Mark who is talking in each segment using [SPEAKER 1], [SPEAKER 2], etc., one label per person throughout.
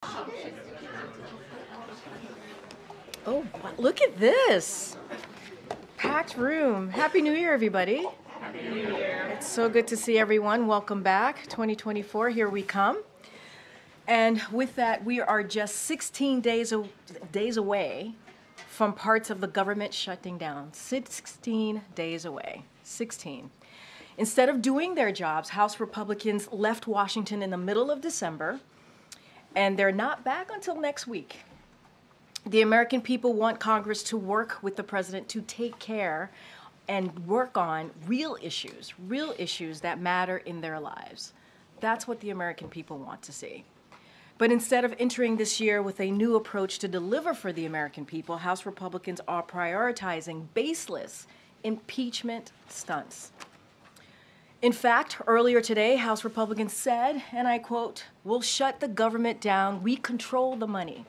[SPEAKER 1] Oh, look at this. Packed room. Happy New Year, everybody. Happy New Year. It's so good to see everyone. Welcome back. 2024, here we come. And with that, we are just 16 days away from parts of the government shutting down. 16 days away. 16. Instead of doing their jobs, House Republicans left Washington in the middle of December, and they're not back until next week. The American people want Congress to work with the president to take care and work on real issues that matter in their lives. That's what the American people want to see. But instead of entering this year with a new approach to deliver for the American people, House Republicans are prioritizing baseless impeachment stunts. In fact, earlier today, House Republicans said, and I quote, "We'll shut the government down. We control the money."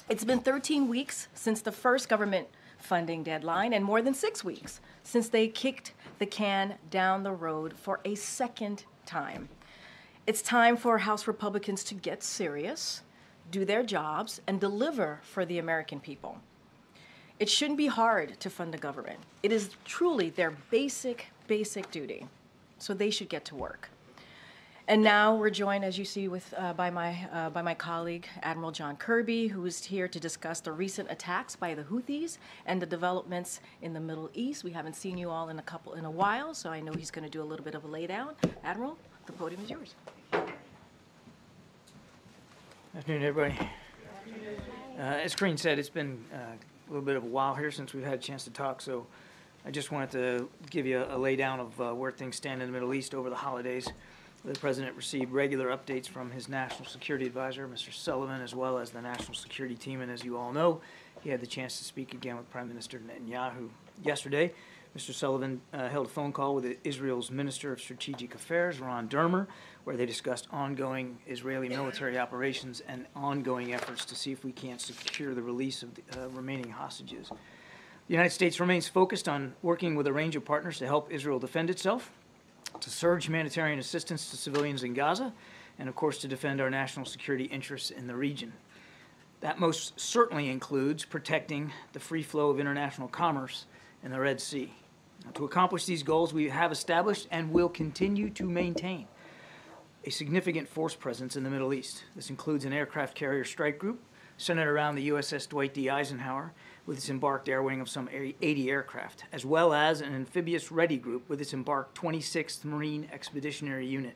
[SPEAKER 1] It's been 13 weeks since the first government funding deadline and more than 6 weeks since they kicked the can down the road for a second time. It's time for House Republicans to get serious, do their jobs, and deliver for the American people. It shouldn't be hard to fund the government. It is truly their basic duty, so they should get to work. And now we're joined, as you see, by my colleague, Admiral John Kirby, who is here to discuss the recent attacks by the Houthis and the developments in the Middle East. We haven't seen you all in a while, so I know he's going to do a little bit of a laydown. Admiral, the podium is yours.
[SPEAKER 2] Afternoon, everybody. As Karine said, it's been a little bit of a while here since we've had a chance to talk, so I just wanted to give you a laydown of where things stand in the Middle East over the holidays. The President received regular updates from his National Security Advisor, Mr. Sullivan, as well as the National Security Team. And as you all know, he had the chance to speak again with Prime Minister Netanyahu yesterday. Mr. Sullivan held a phone call with Israel's Minister of Strategic Affairs, Ron Dermer, where they discussed ongoing Israeli military operations and ongoing efforts to see if we can't secure the release of the remaining hostages. The United States remains focused on working with a range of partners to help Israel defend itself, to surge humanitarian assistance to civilians in Gaza, and of course to defend our national security interests in the region. That most certainly includes protecting the free flow of international commerce in the Red Sea. Now, to accomplish these goals, we have established and will continue to maintain a significant force presence in the Middle East. This includes an aircraft carrier strike group centered around the USS Dwight D. Eisenhower with its embarked air wing of some 80 aircraft, as well as an amphibious ready group with its embarked 26th Marine Expeditionary Unit.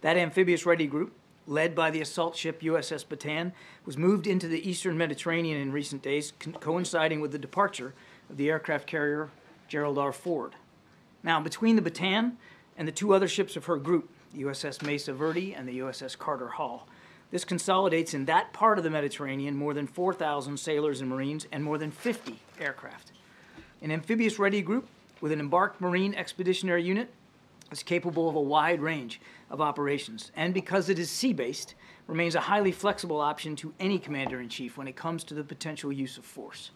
[SPEAKER 2] That amphibious ready group, led by the assault ship USS Bataan, was moved into the eastern Mediterranean in recent days, coinciding with the departure of the aircraft carrier Gerald R. Ford. Now, between the Bataan and the two other ships of her group, the USS Mesa Verde and the USS Carter Hall, this consolidates in that part of the Mediterranean more than 4,000 sailors and Marines and more than 50 aircraft. An amphibious ready group with an embarked Marine Expeditionary Unit is capable of a wide range of operations, and because it is sea-based, remains a highly flexible option to any commander-in-chief when it comes to the potential use of force.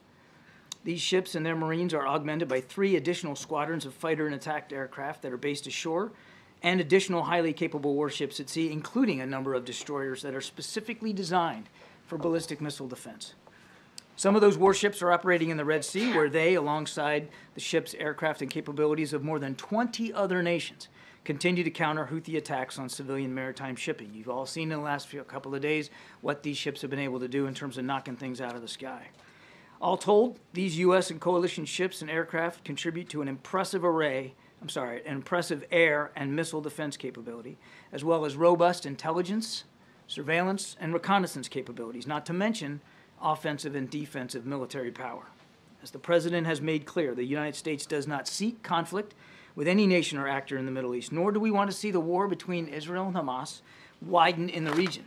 [SPEAKER 2] These ships and their Marines are augmented by 3 additional squadrons of fighter and attack aircraft that are based ashore, and additional highly capable warships at sea, including a number of destroyers that are specifically designed for ballistic missile defense. Some of those warships are operating in the Red Sea, where they, alongside the ship's aircraft and capabilities of more than 20 other nations, continue to counter Houthi attacks on civilian maritime shipping. You've all seen in the last couple of days what these ships have been able to do in terms of knocking things out of the sky. All told, these U.S. and coalition ships and aircraft contribute to an impressive air and missile defense capability, as well as robust intelligence, surveillance, and reconnaissance capabilities, not to mention offensive and defensive military power. As the President has made clear, the United States does not seek conflict with any nation or actor in the Middle East, nor do we want to see the war between Israel and Hamas widen in the region.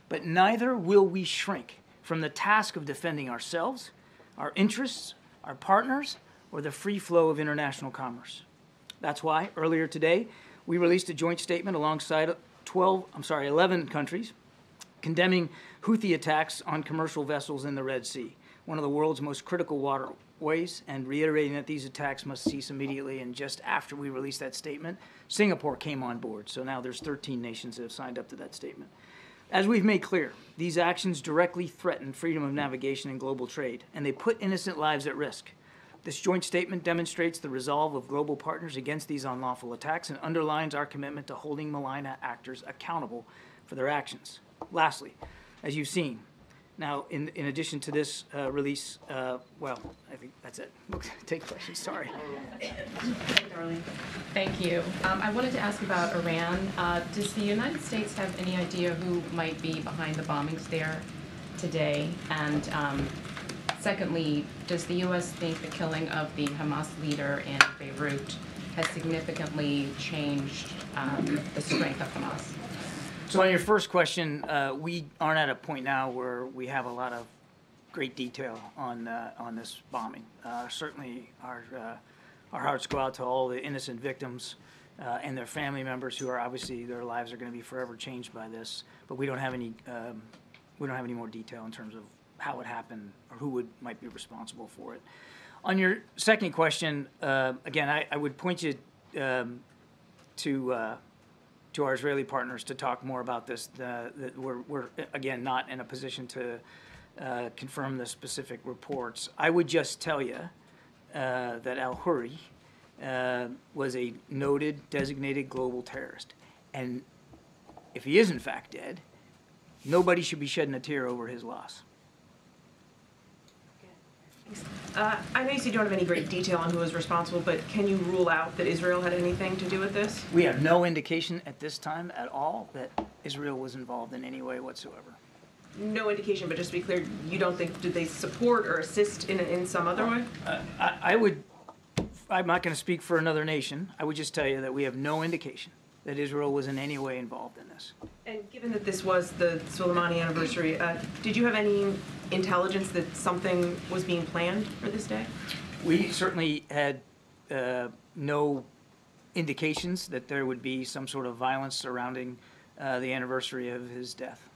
[SPEAKER 2] But neither will we shrink from the task of defending ourselves, our interests, our partners, or the free flow of international commerce. That's why, earlier today, we released a joint statement alongside 11 countries condemning Houthi attacks on commercial vessels in the Red Sea, one of the world's most critical waterways, and reiterating that these attacks must cease immediately. And just after we released that statement, Singapore came on board. So now there's 13 nations that have signed up to that statement. As we've made clear, these actions directly threaten freedom of navigation and global trade, and they put innocent lives at risk. This joint statement demonstrates the resolve of global partners against these unlawful attacks and underlines our commitment to holding malign actors accountable for their actions. Lastly, as you've seen, now in addition to this release, well, I think that's it. We'll take questions, sorry.
[SPEAKER 3] Thank you. I wanted to ask about Iran. Does the United States have any idea who might be behind the bombings there today? And secondly, does the U.S. think the killing of the Hamas leader in Beirut has significantly changed the strength of Hamas?
[SPEAKER 2] So on your first question, we aren't at a point now where we have a lot of great detail on this bombing. Certainly our hearts go out to all the innocent victims and their family members who are obviously, their lives are going to be forever changed by this. But we don't have any more detail in terms of how it happened or who might be responsible for it. On your second question, again, I would point you to our Israeli partners to talk more about this. We're again not in a position to confirm the specific reports. I would just tell you that al-Huri was a noted, designated global terrorist, and if he is in fact dead, nobody should be shedding a tear over his loss.
[SPEAKER 4] I know you said you don't have any great detail on who was responsible, but can you rule out that Israel had anything to do with this?
[SPEAKER 2] We have no indication at this time at all that Israel was involved in any way whatsoever.
[SPEAKER 4] No indication, but just to be clear, you don't think, did they support or assist in some other way?
[SPEAKER 2] I'm not going to speak for another nation. I would just tell you that we have no indication that Israel was in any way involved in this.
[SPEAKER 4] And given that this was the Soleimani anniversary, did you have any intelligence that something was being planned for this day?
[SPEAKER 2] We certainly had no indications that there would be some sort of violence surrounding the anniversary of his death.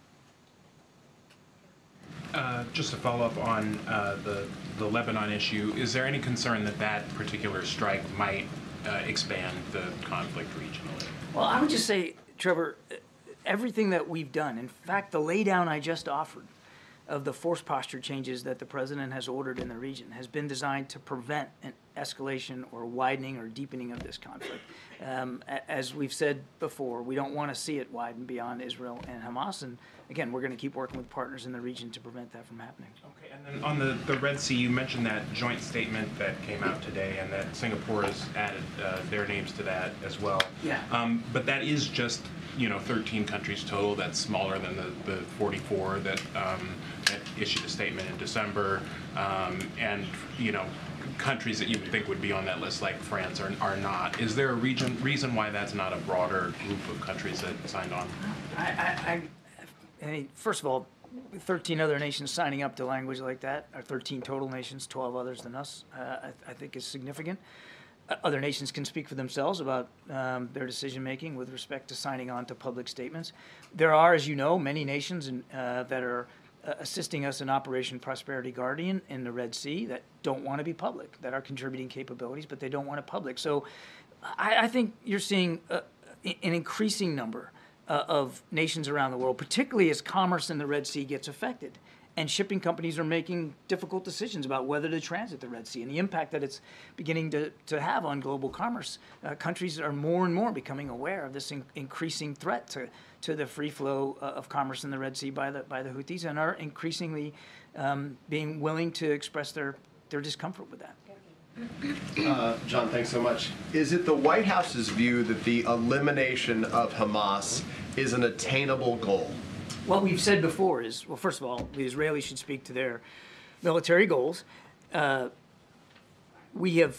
[SPEAKER 5] Just to follow up on the Lebanon issue, is there any concern that that particular strike might expand the conflict regionally?
[SPEAKER 2] Well, I would just say, Trevor, everything that we've done, in fact, the laydown I just offered of the force posture changes that the president has ordered in the region has been designed to prevent an escalation or widening or deepening of this conflict. As we've said before, we don't want to see it widen beyond Israel and Hamas, and again, we're going to keep working with partners in the region to prevent that from happening.
[SPEAKER 5] Okay, and then on the Red Sea, you mentioned that joint statement that came out today and that Singapore has added their names to that as well.
[SPEAKER 2] Yeah.
[SPEAKER 5] But that is just, 13 countries total. That's smaller than the 44 that issued a statement in December. And, countries that you would think would be on that list, like France, are not. Is there a reason why that's not a broader group of countries that signed on?
[SPEAKER 2] I mean, first of all, 13 other nations signing up to language like that, or 13 total nations, 12 others than us, I think is significant. Other nations can speak for themselves about their decision-making with respect to signing on to public statements. There are, as you know, many nations that are assisting us in Operation Prosperity Guardian in the Red Sea that don't want to be public, that are contributing capabilities, but they don't want it public. So I think you're seeing an increasing number of nations around the world, particularly as commerce in the Red Sea gets affected. And shipping companies are making difficult decisions about whether to transit the Red Sea and the impact that it's beginning to have on global commerce. Countries are more and more becoming aware of this increasing threat to the free flow of commerce in the Red Sea by the Houthis, and are increasingly being willing to express their discomfort with that.
[SPEAKER 6] John, thanks so much. Is it the White House's view that the elimination of Hamas is an attainable goal?
[SPEAKER 2] What we've said before is, well, first of all, the Israelis should speak to their military goals. We have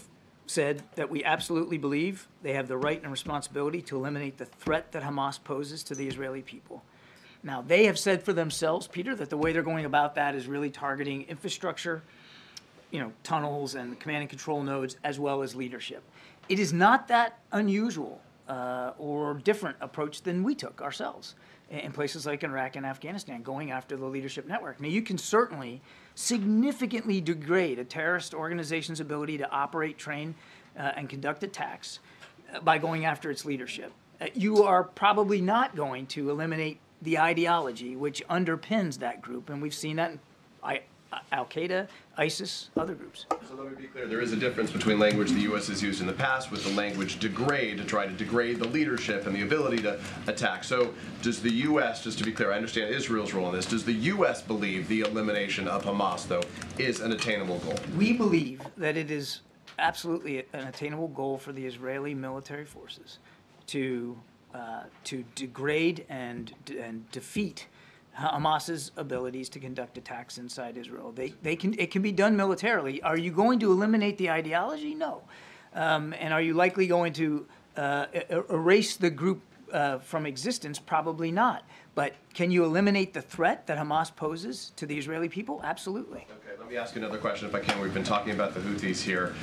[SPEAKER 2] said that we absolutely believe they have the right and responsibility to eliminate the threat that Hamas poses to the Israeli people. Now, they have said for themselves, Peter, that the way they're going about that is really targeting infrastructure, tunnels and command and control nodes, as well as leadership. It is not that unusual or different approach than we took ourselves in places like Iraq and Afghanistan, going after the leadership network. Now, you can certainly significantly degrade a terrorist organization's ability to operate, train, and conduct attacks by going after its leadership. You are probably not going to eliminate the ideology which underpins that group, and we've seen that in Al-Qaeda, ISIS, other groups.
[SPEAKER 6] So let me be clear, there is a difference between language the U.S. has used in the past with the language degrade, to try to degrade the leadership and the ability to attack. So does the U.S., just to be clear, I understand Israel's role in this, does the U.S. believe the elimination of Hamas, though, is an attainable goal?
[SPEAKER 2] We believe that it is absolutely an attainable goal for the Israeli military forces to degrade and defeat Hamas's abilities to conduct attacks inside Israel. It can be done militarily. Are you going to eliminate the ideology? No. And are you likely going to erase the group from existence? Probably not. But can you eliminate the threat that Hamas poses to the Israeli people? Absolutely.
[SPEAKER 6] Okay, let me ask you another question if I can. We've been talking about the Houthis here.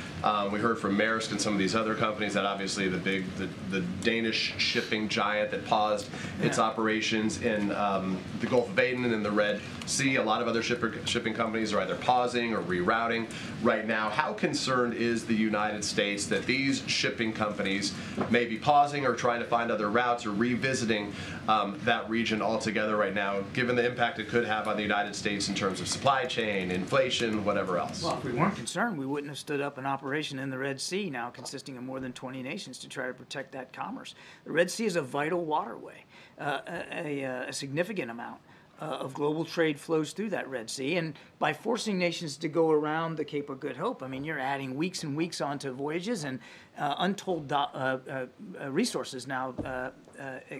[SPEAKER 6] We heard from Maersk and some of these other companies that obviously the Danish shipping giant that paused its operations in the Gulf of Aden and in the Red Sea. A lot of other shipping companies are either pausing or rerouting right now. How concerned is the United States that these shipping companies may be pausing or trying to find other routes or revisiting that region altogether right now, given the impact it could have on the United States in terms of supply chain, inflation, whatever else?
[SPEAKER 2] Well, if we weren't concerned, we wouldn't have stood up an operation in the Red Sea now consisting of more than 20 nations to try to protect that commerce. The Red Sea is a vital waterway. A significant amount of global trade flows through that Red Sea, and by forcing nations to go around the Cape of Good Hope, I mean, you're adding weeks and weeks onto voyages, and untold resources now,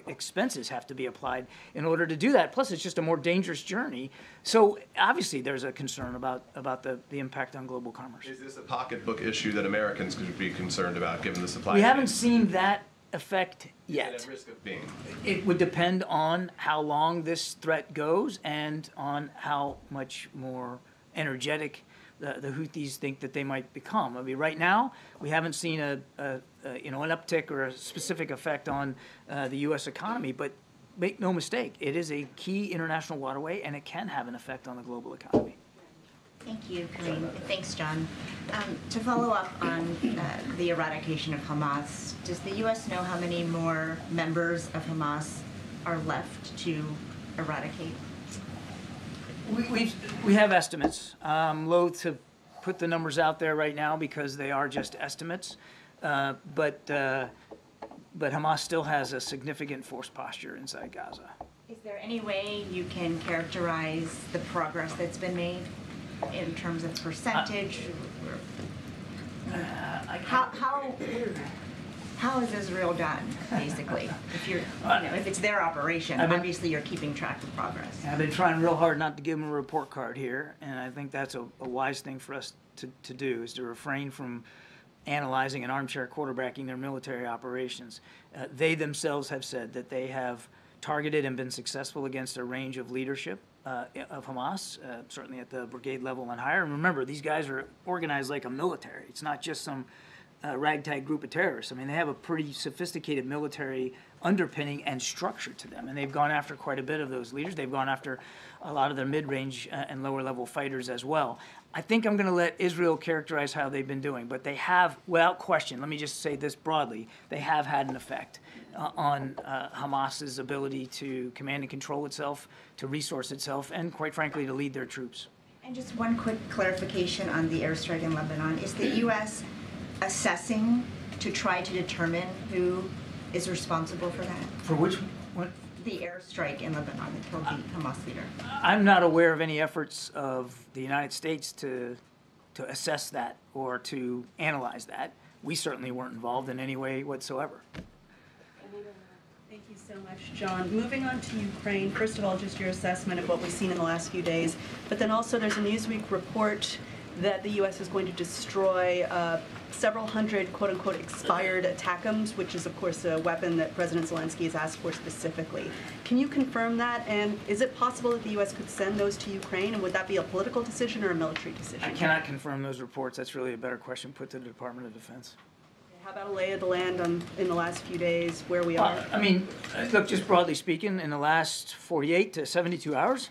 [SPEAKER 2] expenses have to be applied in order to do that. Plus, it's just a more dangerous journey. So obviously, there's a concern about the impact on global commerce.
[SPEAKER 6] Is this a pocketbook issue that Americans could be concerned about, given the supply chain?
[SPEAKER 2] We haven't seen that effect yet.
[SPEAKER 6] At risk of being.
[SPEAKER 2] It would depend on how long this threat goes and on how much more energetic the Houthis think that they might become. I mean, right now we haven't seen an uptick or a specific effect on the U.S. economy, but make no mistake, it is a key international waterway, and it can have an effect on the global economy.
[SPEAKER 7] Thank you, Karine. Thanks, John. To follow up on the eradication of Hamas, does the U.S. know how many more members of Hamas are left to eradicate?
[SPEAKER 2] We have estimates. I'm loath to put the numbers out there right now because they are just estimates, but Hamas still has a significant force posture inside Gaza.
[SPEAKER 7] Is there any way you can characterize the progress that's been made in terms of percentage? How is Israel done, basically? If you're, if it's their operation, obviously you're keeping track of progress.
[SPEAKER 2] I've been trying real hard not to give them a report card here, and I think that's a wise thing for us to do, is to refrain from analyzing and armchair quarterbacking their military operations. They themselves have said that they have targeted and been successful against a range of leadership of Hamas, certainly at the brigade level and higher. And remember, these guys are organized like a military. It's not just some ragtag group of terrorists. I mean, they have a pretty sophisticated military underpinning and structure to them. And they've gone after quite a bit of those leaders. They've gone after a lot of their mid-range and lower-level fighters as well. I think I'm going to let Israel characterize how they've been doing. But they have, without question, let me just say this broadly, they have had an effect on Hamas's ability to command and control itself, to resource itself, and quite frankly, to lead their troops.
[SPEAKER 7] And just one quick clarification on the airstrike in Lebanon. Is the U.S. assessing to try to determine who is responsible for that?
[SPEAKER 2] For which one?
[SPEAKER 7] The airstrike in Lebanon that killed the Hamas leader.
[SPEAKER 2] I'm not aware of any efforts of the United States to assess that or to analyze that. We certainly weren't involved in any way whatsoever.
[SPEAKER 8] Thank you so much, John. Moving on to Ukraine, first of all, just your assessment of what we've seen in the last few days, but then also there's a Newsweek report that the U.S. is going to destroy several hundred, quote-unquote, expired ATACMS, which is, of course, a weapon that President Zelensky has asked for specifically. Can you confirm that? And is it possible that the U.S. could send those to Ukraine? And would that be a political decision or a military decision?
[SPEAKER 2] I cannot confirm those reports. That's really a better question put to the Department of Defense.
[SPEAKER 8] How about a lay of the land in the last few days, where we are?
[SPEAKER 2] I mean, look, just broadly speaking, in the last 48 to 72 hours,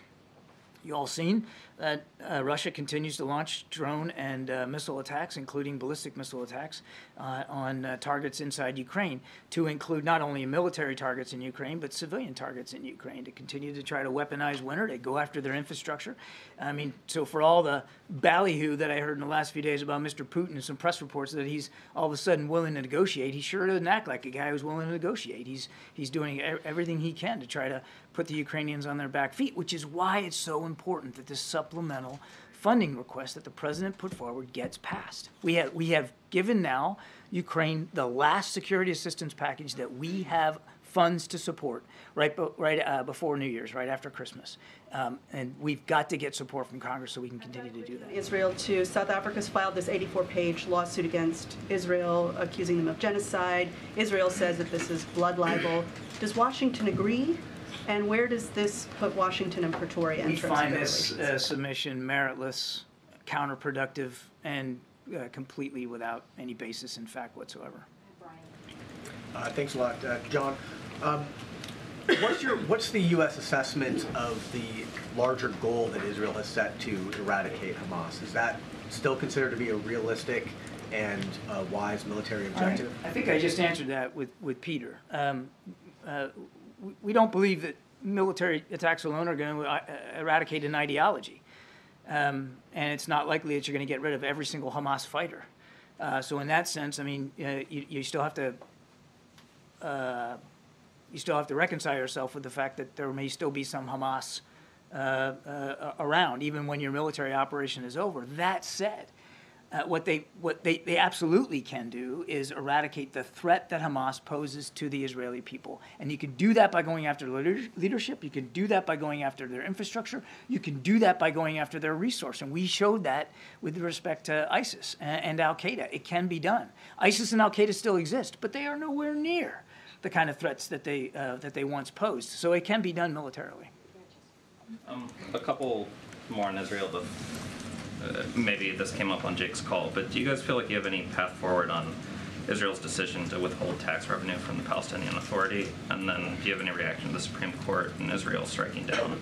[SPEAKER 2] You all seen that Russia continues to launch drone and missile attacks, including ballistic missile attacks, on targets inside Ukraine, to include not only military targets in Ukraine, but civilian targets in Ukraine, to continue to try to weaponize winter, to go after their infrastructure. I mean, so for all the ballyhoo that I heard in the last few days about Mr. Putin and some press reports that he's all of a sudden willing to negotiate, he sure doesn't act like a guy who's willing to negotiate. He's doing everything he can to try to put the Ukrainians on their back feet, which is why it's so important that this supplemental funding request that the president put forward gets passed. We have given now Ukraine the last security assistance package that we have funds to support right before New Year's, right after Christmas. And we've got to get support from Congress so we can continue to do that.
[SPEAKER 8] Israel too. South Africa's filed this 84-page lawsuit against Israel, accusing them of genocide. Israel says that this is blood libel. Does Washington agree? And where does this put Washington and Pretoria in
[SPEAKER 2] We
[SPEAKER 8] terms
[SPEAKER 2] find
[SPEAKER 8] of
[SPEAKER 2] this
[SPEAKER 8] relations?
[SPEAKER 2] submission meritless, counterproductive, and completely without any basis in fact whatsoever.
[SPEAKER 9] Thanks a lot, John. What's the U.S. assessment of the larger goal that Israel has set to eradicate Hamas? Is that still considered to be a realistic and wise military objective?
[SPEAKER 2] I think I just answered that with Peter. We don't believe that military attacks alone are going to eradicate an ideology. And it's not likely that you're going to get rid of every single Hamas fighter. So in that sense, I mean, you still have to reconcile yourself with the fact that there may still be some Hamas around, even when your military operation is over. That said, what they absolutely can do is eradicate the threat that Hamas poses to the Israeli people. And you can do that by going after leadership. You can do that by going after their infrastructure. You can do that by going after their resource. And we showed that with respect to ISIS and Al-Qaeda. It can be done. ISIS and Al-Qaeda still exist, but they are nowhere near the kind of threats that they once posed. So it can be done militarily.
[SPEAKER 10] A couple more on Israel. Maybe this came up on Jake's call, but do you guys feel like you have any path forward on Israel's decision to withhold tax revenue from the Palestinian Authority? And then do you have any reaction to the Supreme Court in Israel striking down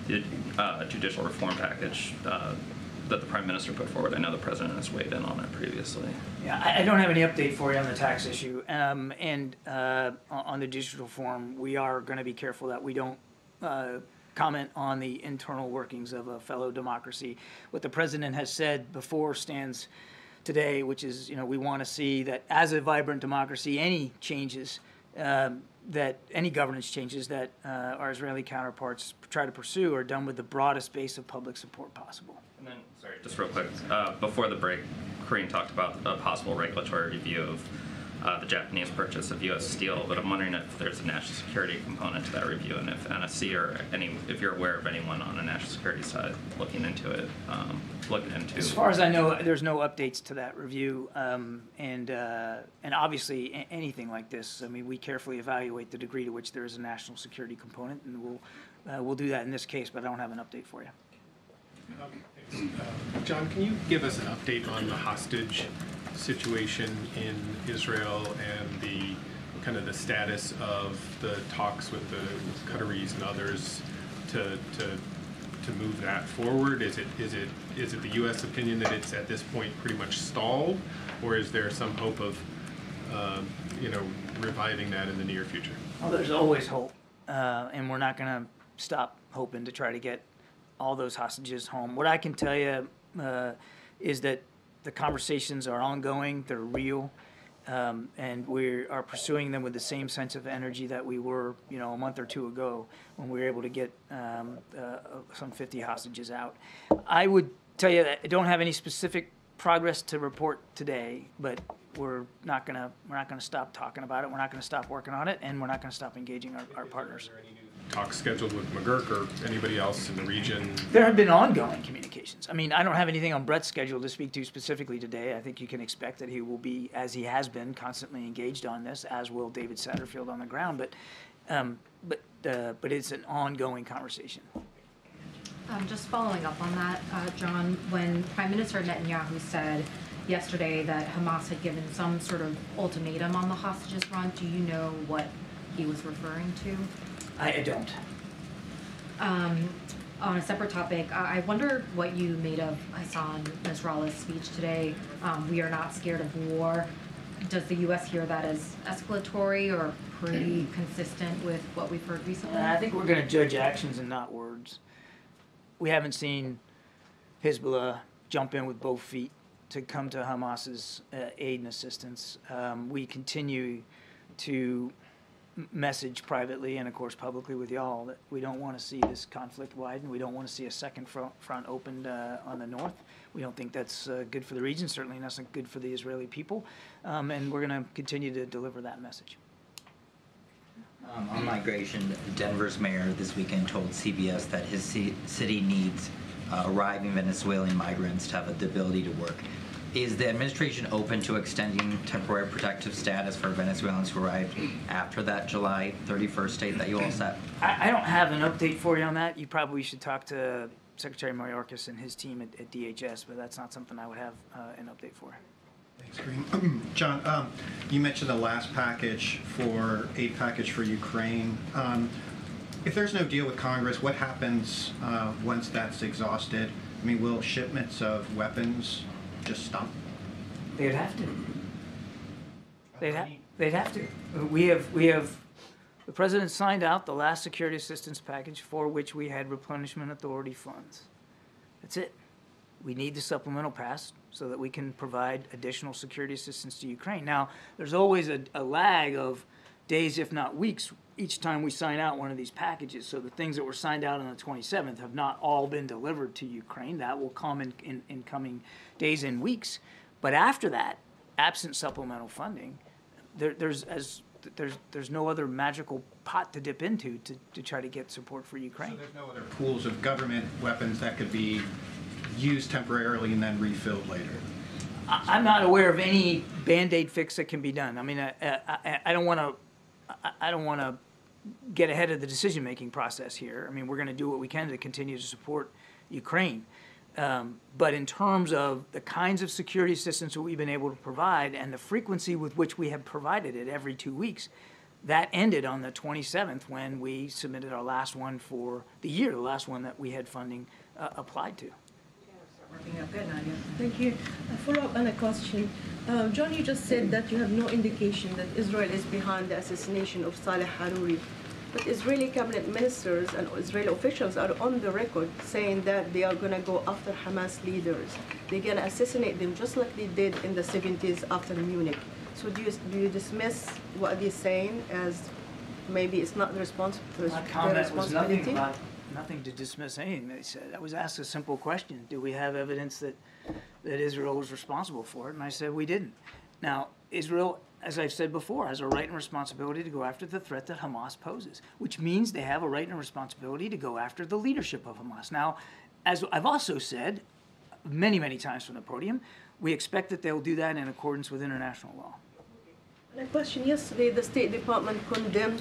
[SPEAKER 10] the judicial reform package that the Prime Minister put forward? I know the President has weighed in on it previously.
[SPEAKER 2] Yeah, I don't have any update for you on the tax issue. And on the judicial reform, we are going to be careful that we don't comment on the internal workings of a fellow democracy. What the president has said before stands today, which is, we want to see that as a vibrant democracy, any changes, any governance changes that our Israeli counterparts try to pursue are done with the broadest base of public support possible.
[SPEAKER 10] And then, sorry, just real quick, before the break, Karine talked about a possible regulatory review of the Japanese purchase of U.S. steel, but I'm wondering if there's a national security component to that review, and if NSC or if you're aware of anyone on the national security side looking into it,
[SPEAKER 2] As far as I know, there's no updates to that review, and obviously anything like this, I mean, we carefully evaluate the degree to which there is a national security component, and we'll do that in this case, but I don't have an update for you.
[SPEAKER 5] John, can you give us an update on the hostage situation in Israel and the kind of the status of the talks with the Qataris and others to move that forward? Is it the U.S. opinion that it's at this point pretty much stalled, or is there some hope of reviving that in the near future?
[SPEAKER 2] Well, there's always hope, and we're not going to stop hoping to try to get all those hostages home. What I can tell you is that the conversations are ongoing, they're real, and we are pursuing them with the same sense of energy that we were, a month or two ago when we were able to get some 50 hostages out. I would tell you that I don't have any specific progress to report today, but we're not gonna stop talking about it. We're not gonna stop working on it, and we're not gonna stop engaging our partners.
[SPEAKER 5] Talks scheduled with McGurk or anybody else in the region?
[SPEAKER 2] There have been ongoing communications. I mean, I don't have anything on Brett's schedule to speak to specifically today. I think you can expect that he will be, as he has been, constantly engaged on this, as will David Satterfield on the ground. But it's an ongoing conversation.
[SPEAKER 3] Just following up on that, John, when Prime Minister Netanyahu said yesterday that Hamas had given some sort of ultimatum on the hostages front, do you know what he was referring to?
[SPEAKER 2] I don't.
[SPEAKER 11] On a separate topic, I wonder what you made of Hassan Nasrallah's speech today. We are not scared of war. Does the U.S. hear that as escalatory or pretty consistent with what we've heard recently?
[SPEAKER 2] I think we're going to judge actions and not words. We haven't seen Hezbollah jump in with both feet to come to Hamas's aid and assistance. We continue to message privately and, of course, publicly with y'all that we don't want to see this conflict widen. We don't want to see a second front opened on the north. We don't think that's good for the region, certainly not good for the Israeli people, and we're going to continue to deliver that message.
[SPEAKER 12] On migration, Denver's mayor this weekend told CBS that his city needs arriving Venezuelan migrants to have the ability to work. Is the administration open to extending temporary protective status for Venezuelans who arrived after that July 31st date that you all set?
[SPEAKER 2] I don't have an update for you on that. You probably should talk to Secretary Mayorkas and his team at DHS, but that's not something I would have an update for.
[SPEAKER 13] Thanks, Karine. John, you mentioned the last aid package for Ukraine. If there's no deal with Congress, what happens once that's exhausted? I mean, will shipments of weapons just stop?
[SPEAKER 2] They'd have to. They'd have to. We have. The president signed out the last security assistance package for which we had replenishment authority funds. That's it. We need the supplemental passed so that we can provide additional security assistance to Ukraine. Now, there's always a lag of days, if not weeks, each time we sign out one of these packages. So the things that were signed out on the 27th have not all been delivered to Ukraine. That will come in coming days and weeks. But after that, absent supplemental funding, there's no other magical pot to dip into to try to get support for Ukraine.
[SPEAKER 13] So there's no other pools of government weapons that could be used temporarily and then refilled later?
[SPEAKER 2] I'm not aware of any Band-Aid fix that can be done. I mean, I don't want to get ahead of the decision-making process here. I mean, we're going to do what we can to continue to support Ukraine. But in terms of the kinds of security assistance that we've been able to provide and the frequency with which we have provided it every 2 weeks, that ended on the 27th when we submitted our last one for the year, the last one that we had funding applied to.
[SPEAKER 7] Working out good, Nadia.
[SPEAKER 14] Thank you. A follow-up on a question. John, you just said that you have no indication that Israel is behind the assassination of Saleh Haruri. But Israeli cabinet ministers and Israeli officials are on the record saying that they are going to go after Hamas leaders. They're going to assassinate them just like they did in the 70s after Munich. So do you dismiss what they're saying as maybe it's not the responsibility?
[SPEAKER 2] My comment was nothing to dismiss anything they said. I was asked a simple question: do we have evidence that Israel was responsible for it? And I said we didn't. Now, Israel, as I've said before, has a right and responsibility to go after the threat that Hamas poses, which means they have a right and responsibility to go after the leadership of Hamas. Now, as I've also said many, many times from the podium, we expect that they'll do that in accordance with international law.
[SPEAKER 14] A question: yesterday, the State Department condemned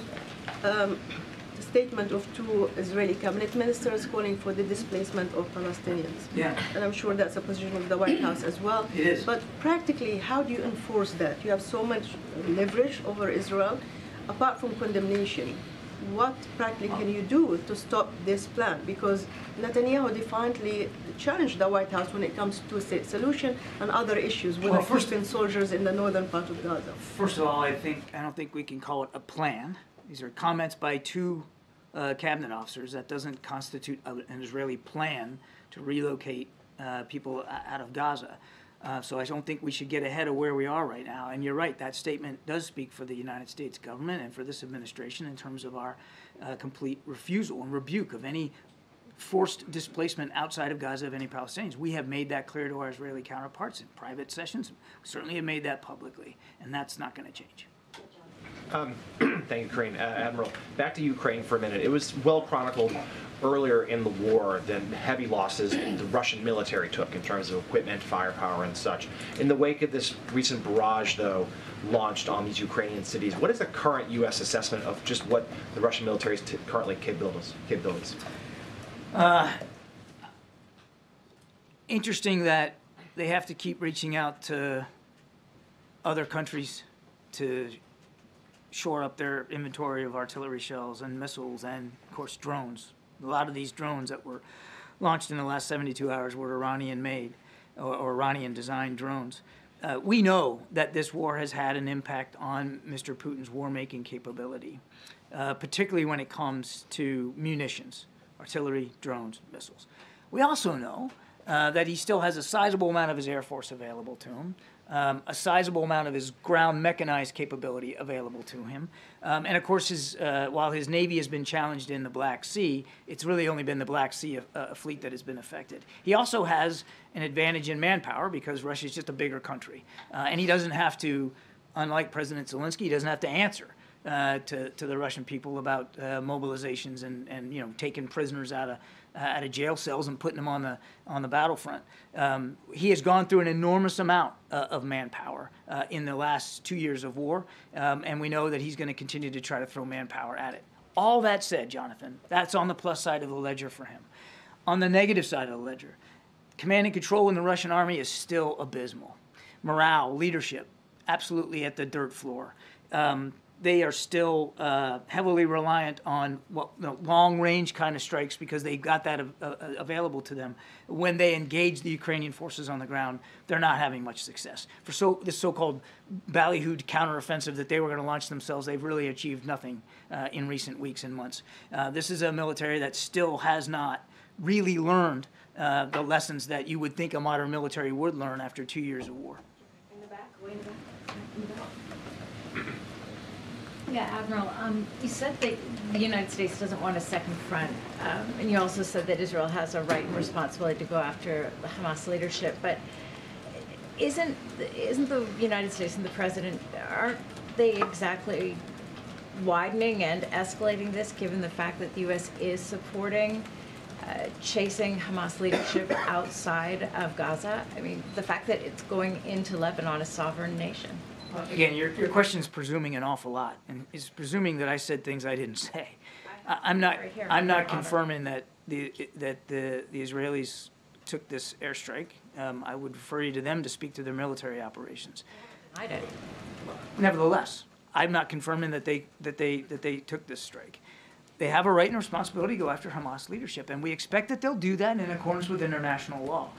[SPEAKER 14] the statement of two Israeli cabinet ministers calling for the displacement of Palestinians.
[SPEAKER 2] Yeah.
[SPEAKER 14] And I'm sure that's a position of the White House as well.
[SPEAKER 2] It is.
[SPEAKER 14] But practically, how do you enforce that? You have so much leverage over Israel. Apart from condemnation, what practically can you do to stop this plan? Because Netanyahu defiantly challenged the White House when it comes to state solution and other issues with keeping soldiers in the northern part of Gaza.
[SPEAKER 2] First of all, I don't think we can call it a plan. These are comments by two cabinet officers. That doesn't constitute an Israeli plan to relocate people out of Gaza. So I don't think we should get ahead of where we are right now. And you're right, that statement does speak for the United States government and for this administration in terms of our complete refusal and rebuke of any forced displacement outside of Gaza of any Palestinians. We have made that clear to our Israeli counterparts in private sessions. We certainly have made that publicly, and that's not going to change.
[SPEAKER 15] Thank you, Karine. Admiral, back to Ukraine for a minute. It was well chronicled earlier in the war the heavy losses the Russian military took in terms of equipment, firepower, and such. In the wake of this recent barrage, though, launched on these Ukrainian cities, what is the current U.S. assessment of just what the Russian military's currently capabilities?
[SPEAKER 2] Interesting that they have to keep reaching out to other countries to shore up their inventory of artillery shells and missiles and, of course, drones. A lot of these drones that were launched in the last 72 hours were Iranian-made or Iranian-designed drones. We know that this war has had an impact on Mr. Putin's war-making capability, particularly when it comes to munitions, artillery, drones, missiles. We also know that he still has a sizable amount of his Air Force available to him, a sizable amount of his ground mechanized capability available to him. And of course, while his Navy has been challenged in the Black Sea, it's really only been the Black Sea fleet that has been affected. He also has an advantage in manpower because Russia is just a bigger country. And he doesn't have to, unlike President Zelensky, he doesn't have to answer to the Russian people about mobilizations and you know, taking prisoners out of jail cells and putting them on the battlefront. He has gone through an enormous amount of manpower in the last 2 years of war, and we know that he's going to continue to try to throw manpower at it. All that said, Jonathan, that's on the plus side of the ledger for him. On the negative side of the ledger, command and control in the Russian army is still abysmal. Morale, leadership, absolutely at the dirt floor. They are still heavily reliant on long-range kind of strikes because they got that available to them. When they engage the Ukrainian forces on the ground, they're not having much success. For this so-called ballyhooed counteroffensive that they were going to launch themselves, they've really achieved nothing in recent weeks and months. This is a military that still has not really learned the lessons that you would think a modern military would learn after 2 years of war.
[SPEAKER 14] In the back, way in the back. In the back.
[SPEAKER 16] Yeah, Admiral, you said that the United States doesn't want a second front, and you also said that Israel has a right and responsibility to go after Hamas leadership, but isn't the United States and the President, aren't they exactly widening and escalating this, given the fact that the U.S. is supporting chasing Hamas leadership outside of Gaza? I mean, the fact that it's going into Lebanon, a sovereign nation.
[SPEAKER 2] Again, your question is presuming an awful lot, and is presuming that I said things I didn't say. I'm not confirming that the Israelis took this airstrike. I would refer you to them to speak to their military operations.
[SPEAKER 16] I did.
[SPEAKER 2] Nevertheless, I'm not confirming that they took this strike. They have a right and responsibility to go after Hamas leadership, and we expect that they'll do that in accordance with international law.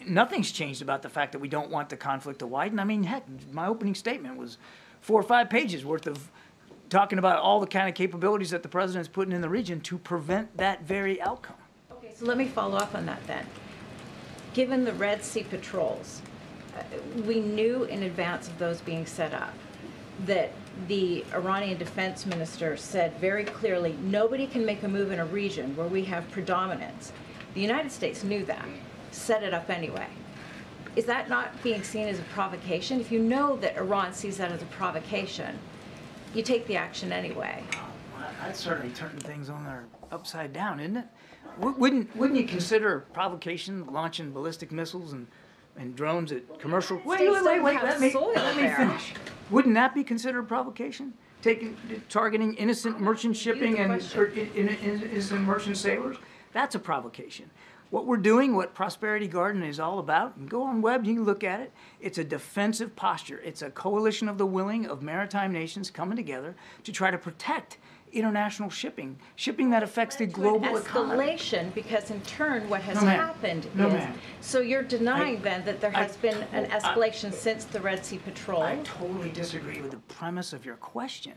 [SPEAKER 2] Nothing's changed about the fact that we don't want the conflict to widen. I mean, heck, my opening statement was 4 or 5 pages worth of talking about all the kind of capabilities that the president's putting in the region to prevent that very outcome.
[SPEAKER 16] Okay, so let me follow up on that then. Given the Red Sea patrols, we knew in advance of those being set up that the Iranian defense minister said very clearly, nobody can make a move in a region where we have predominance. The United States knew that. Set it up anyway. Is that not being seen as a provocation? If you know that Iran sees that as a provocation, you take the action anyway.
[SPEAKER 2] That's certainly turning things on their upside down, isn't it? Wouldn't you consider provocation launching ballistic missiles and drones at commercial? Wait, let me finish. Wouldn't that be considered provocation? Targeting innocent merchant shipping and innocent merchant sailors? That's a provocation. What we're doing, what Prosperity Garden is all about, and go on web, you can look at it, it's a defensive posture. It's a coalition of the willing of maritime nations coming together to try to protect international shipping that affects the global economy.
[SPEAKER 16] Escalation, because in turn what has happened is, so you're denying then that there has been an escalation since the Red Sea patrol?
[SPEAKER 2] I totally disagree with the premise of your question.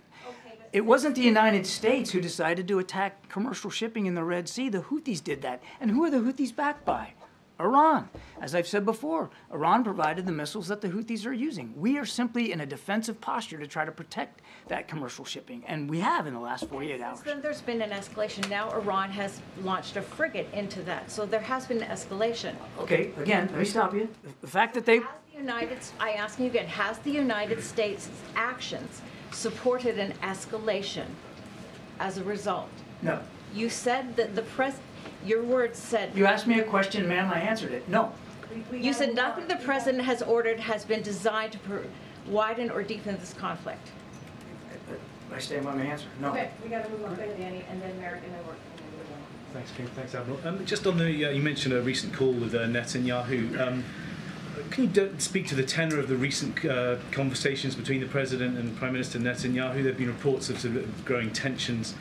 [SPEAKER 2] It wasn't the United States who decided to attack commercial shipping in the Red Sea. The Houthis did that. And who are the Houthis backed by? Iran. As I've said before, Iran provided the missiles that the Houthis are using. We are simply in a defensive posture to try to protect that commercial shipping, and we have in the last 48 hours.
[SPEAKER 16] Then there's been an escalation. Now Iran has launched a frigate into that, so there has been an escalation.
[SPEAKER 2] Okay, again, let me stop you. The fact that they...
[SPEAKER 16] I ask you again, has the United States' actions supported an escalation as a result?
[SPEAKER 2] No.
[SPEAKER 16] You said that your words said...
[SPEAKER 2] You asked me a question, ma'am, I answered it. No.
[SPEAKER 16] You said nothing the president has ordered has been designed to widen or deepen this conflict.
[SPEAKER 2] I stand by my answer. No.
[SPEAKER 16] Okay, we got to move on to Danny, and then Merrick, and then we're...
[SPEAKER 17] Thanks, Kim. Thanks, Admiral. Just on the, you mentioned a recent call with Netanyahu. Can you speak to the tenor of the recent conversations between the President and Prime Minister Netanyahu? There have been reports of sort of growing tensions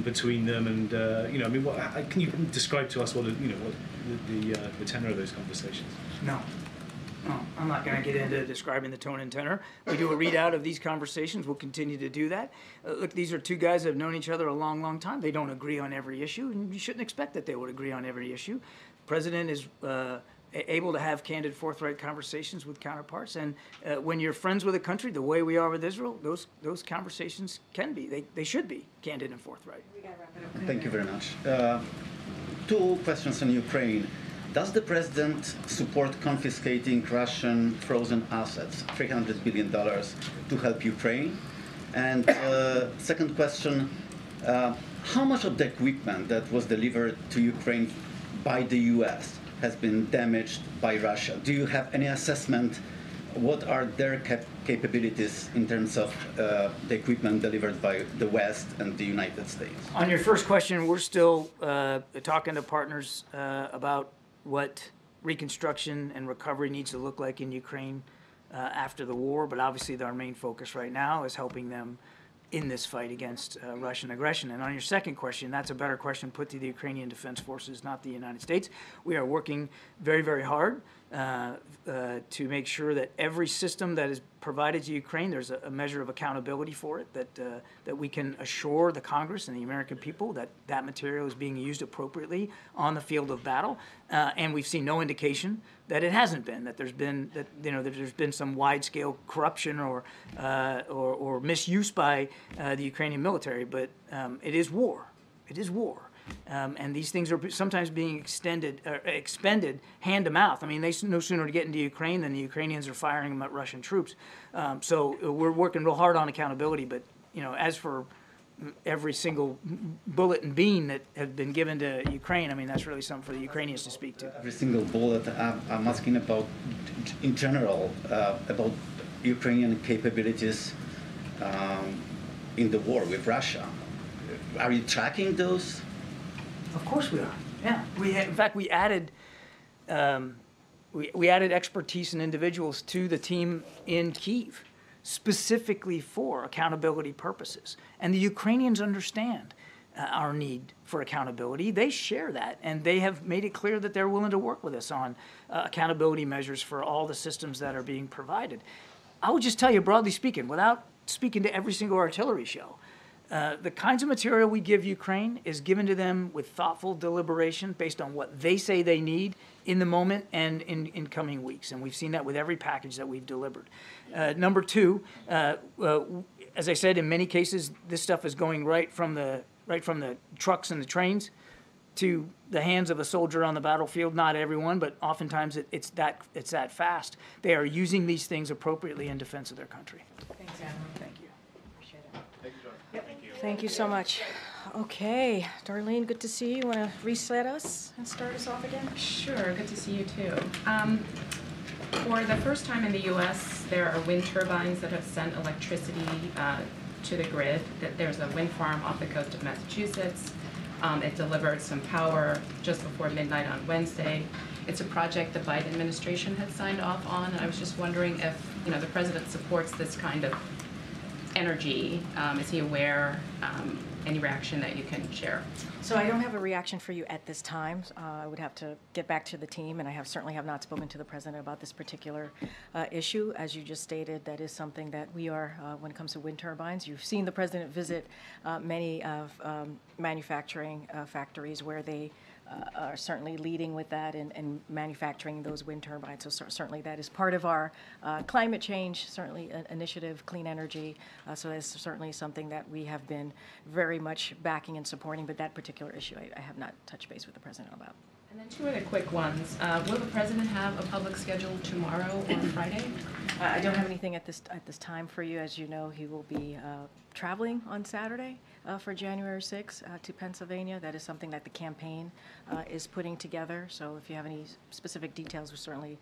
[SPEAKER 17] between them, and can you describe to us what the tenor of those conversations?
[SPEAKER 2] No, I'm not going to get into describing the tone and tenor. We do a readout of these conversations. We'll continue to do that. Look, these are two guys that have known each other a long, long time. They don't agree on every issue, and you shouldn't expect that they would agree on every issue. The President is able to have candid, forthright conversations with counterparts, and when you're friends with a country, the way we are with Israel, those conversations can be, they should be candid and forthright.
[SPEAKER 18] Thank you very much. Two questions on Ukraine. Does the President support confiscating Russian frozen assets, $300 billion, to help Ukraine? And second question, how much of the equipment that was delivered to Ukraine by the US has been damaged by Russia? Do you have any assessment? What are their capabilities in terms of the equipment delivered by the West and the United States?
[SPEAKER 2] On your first question, we're still talking to partners about what reconstruction and recovery needs to look like in Ukraine after the war, but obviously our main focus right now is helping them in this fight against Russian aggression. And on your second question, that's a better question put to the Ukrainian Defense Forces, not the United States. We are working very, very hard to make sure that every system that is provided to Ukraine, there's a measure of accountability for it, that we can assure the Congress and the American people that that material is being used appropriately on the field of battle. And we've seen no indication that it hasn't been, that there's been some wide-scale corruption or misuse by the Ukrainian military. But it is war. It is war. And these things are sometimes being expended hand to mouth. I mean, they no sooner get into Ukraine than the Ukrainians are firing them at Russian troops. So we're working real hard on accountability. But as for every single bullet and bean that have been given to Ukraine, I mean, that's really something for the Ukrainians to speak to.
[SPEAKER 18] Every single bullet, I'm asking about, in general, about Ukrainian capabilities in the war with Russia. Are you tracking those?
[SPEAKER 2] Of course we are. Yeah. In fact, we added expertise and individuals to the team in Kyiv, specifically for accountability purposes. And the Ukrainians understand our need for accountability. They share that, and they have made it clear that they're willing to work with us on accountability measures for all the systems that are being provided. I would just tell you, broadly speaking, without speaking to every single artillery shell, the kinds of material we give Ukraine is given to them with thoughtful deliberation based on what they say they need in the moment and in coming weeks. And we've seen that with every package that we've delivered. Number two, as I said, in many cases, this stuff is going right from the trucks and the trains to the hands of a soldier on the battlefield. Not everyone, but oftentimes it's that fast. They are using these things appropriately in defense of their country.
[SPEAKER 1] Thanks, Admiral.
[SPEAKER 2] Thank you.
[SPEAKER 1] Appreciate it. Thank you, John. Yep. Thank you so much. Okay, Darlene, good to see you. Want to reset us and start us off again?
[SPEAKER 3] Sure, good to see you too. For the first time in the U.S., there are wind turbines that have sent electricity to the grid. There's a wind farm off the coast of Massachusetts. It delivered some power just before midnight on Wednesday. It's a project the Biden administration had signed off on, and I was just wondering if the president supports this kind of energy. Is he aware? Any reaction that you can share?
[SPEAKER 1] So I don't have a reaction for you at this time. I would have to get back to the team, and I certainly have not spoken to the president about this particular issue. As you just stated, that is something that we are, when it comes to wind turbines. You've seen the president visit many manufacturing factories where they are certainly leading with that and manufacturing those wind turbines. So certainly that is part of our climate change, certainly an initiative, clean energy. So that's certainly something that we have been very much backing and supporting, but that particular issue I have not touched base with the president about.
[SPEAKER 3] And then two other quick ones. Will the president have a public schedule tomorrow or Friday?
[SPEAKER 1] I don't have anything at this time for you. As you know, he will be traveling on Saturday for January 6th to Pennsylvania. That is something that the campaign is putting together. So if you have any specific details, we'll certainly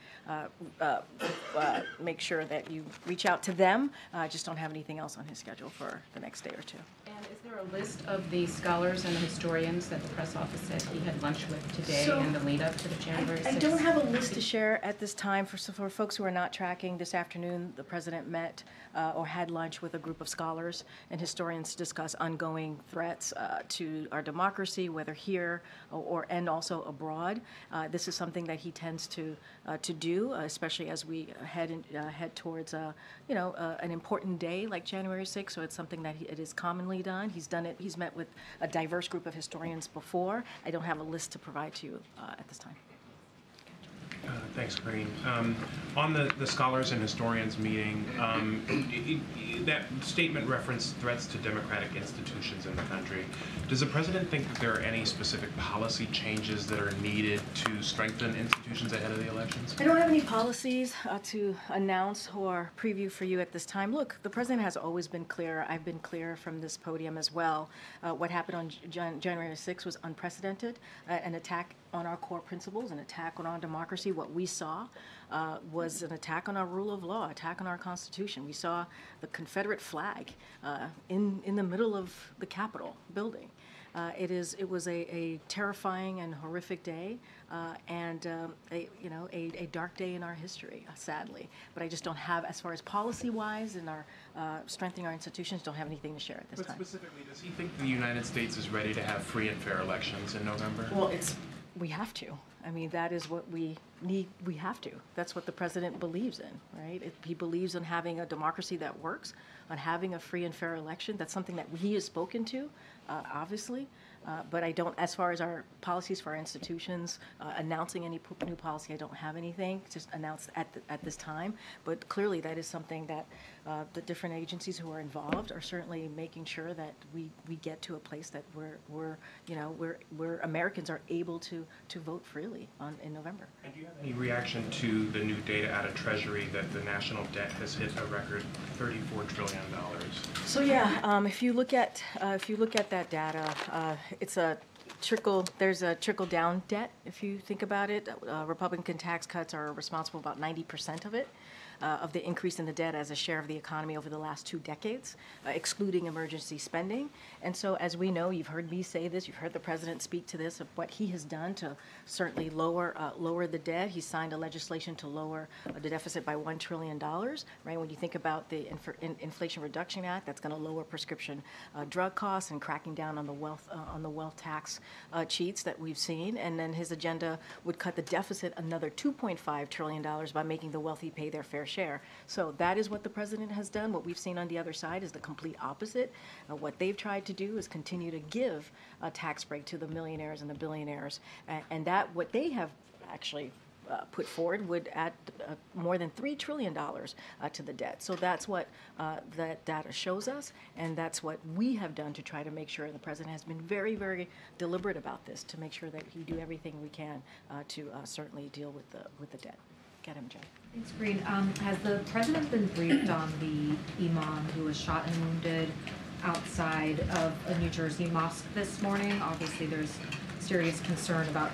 [SPEAKER 1] make sure that you reach out to them. I just don't have anything else on his schedule for the next day or two.
[SPEAKER 3] And is there there a list of the scholars and the historians that the press office said he had lunch with today
[SPEAKER 1] So,
[SPEAKER 3] and the lead up to the January 6th?
[SPEAKER 1] I don't have a list to share at this time. For folks who are not tracking, this afternoon the president met or had lunch with a group of scholars and historians to discuss ongoing threats to our democracy, whether here and also abroad. This is something that he tends to do, especially as we head towards an important day like January 6th. So it's something that it is commonly done. He's done it. He's met with a diverse group of historians before. I don't have a list to provide to you at this time.
[SPEAKER 5] Thanks, Karine. On the scholars and historians meeting, that statement referenced threats to democratic institutions in the country. Does the president think that there are any specific policy changes that are needed to strengthen institutions ahead of the elections?
[SPEAKER 1] I don't have any policies to announce or preview for you at this time. Look, the president has always been clear. I've been clear from this podium as well. What happened on January 6th was unprecedented, an attack on our core principles, an attack on our democracy. What we saw was an attack on our rule of law, attack on our Constitution. We saw the Confederate flag in the middle of the Capitol building. It was a terrifying and horrific day, and a dark day in our history, sadly. But I just don't have, as far as policy-wise and our strengthening our institutions, don't have anything to share at this time.
[SPEAKER 5] But specifically, does he think the United States is ready to have free and fair elections in November?
[SPEAKER 1] Well, we have to. I mean, that is what we need. We have to. That's what the president believes in, right? He believes in having a democracy that works, on having a free and fair election. That's something that he has spoken to, obviously. But I don't, as far as our policies for our institutions, announcing any new policy, I don't have anything just announced at this time. But clearly, that is something that the different agencies who are involved are certainly making sure that we get to a place that where Americans are able to vote freely in November.
[SPEAKER 5] And do you have any reaction to the new data out of Treasury that the national debt has hit a record $34 trillion?
[SPEAKER 1] So yeah, if you look at that data, it's a trickle. There's a trickle down debt. If you think about it, Republican tax cuts are responsible for about 90% of it. Of the increase in the debt as a share of the economy over the last 2 decades, excluding emergency spending. And so, as we know, you've heard me say this, you've heard the president speak to this, of what he has done to certainly lower the debt. He signed a legislation to lower the deficit by $1 trillion, right? When you think about the Inflation Reduction Act, that's going to lower prescription drug costs and cracking down on the wealth tax cheats that we've seen. And then his agenda would cut the deficit another $2.5 trillion by making the wealthy pay their fair share. So that is what the president has done. What we've seen on the other side is the complete opposite. What they've tried to do is continue to give a tax break to the millionaires and the billionaires, and that what they have actually put forward would add more than $3 trillion to the debt. So that's what that data shows us, and that's what we have done to try to make sure. The president has been very, very deliberate about this to make sure that we do everything we can to certainly deal with the debt. Get him, Jay.
[SPEAKER 11] Thanks, Karine. Has the president been briefed on the imam who was shot and wounded outside of a New Jersey mosque this morning? Obviously, there's serious concern about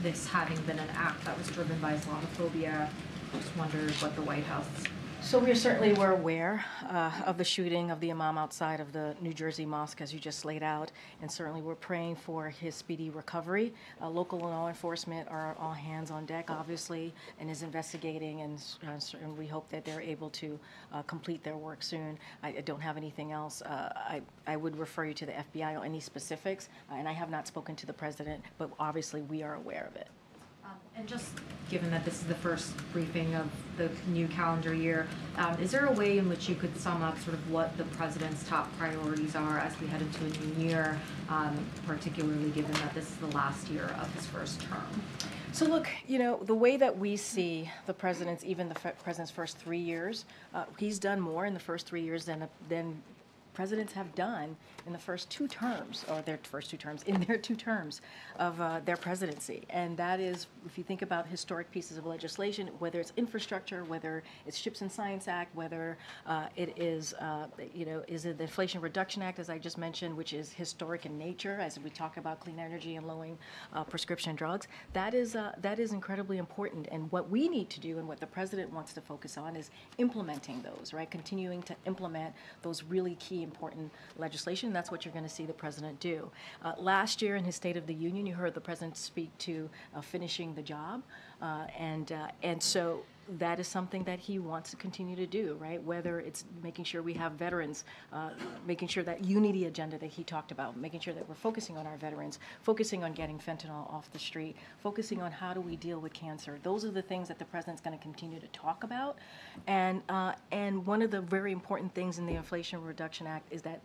[SPEAKER 11] this having been an act that was driven by Islamophobia. Just wondered what the White House...
[SPEAKER 1] So we're aware of the shooting of the imam outside of the New Jersey mosque, as you just laid out, and certainly we're praying for his speedy recovery. Local law enforcement are all hands on deck, obviously, and is investigating, and we hope that they're able to complete their work soon. I don't have anything else. I would refer you to the FBI on any specifics, and I have not spoken to the president, but obviously we are aware of it.
[SPEAKER 11] And just given that this is the first briefing of the new calendar year, is there a way in which you could sum up sort of what the president's top priorities are as we head into a new year, particularly given that this is the last year of his first term?
[SPEAKER 1] So look, the way that we see the president's, even the president's first 3 years, he's done more in the first 3 years than presidents have done in the first 2 terms, or their first 2 terms, in their 2 terms of their presidency. And that is, if you think about historic pieces of legislation, whether it's infrastructure, whether it's Ships and Science Act, whether it is, is it the Inflation Reduction Act, as I just mentioned, which is historic in nature, as we talk about clean energy and lowering prescription drugs, that is incredibly important. And what we need to do, and what the president wants to focus on, is implementing those, right? Continuing to implement those really key important legislation. That's what you're going to see the president do. Last year in his State of the Union, you heard the president speak to finishing the job, and so that is something that he wants to continue to do, right? Whether it's making sure we have veterans, making sure that unity agenda that he talked about, making sure that we're focusing on our veterans, focusing on getting fentanyl off the street, focusing on how do we deal with cancer. Those are the things that the president's going to continue to talk about. And one of the very important things in the Inflation Reduction Act is that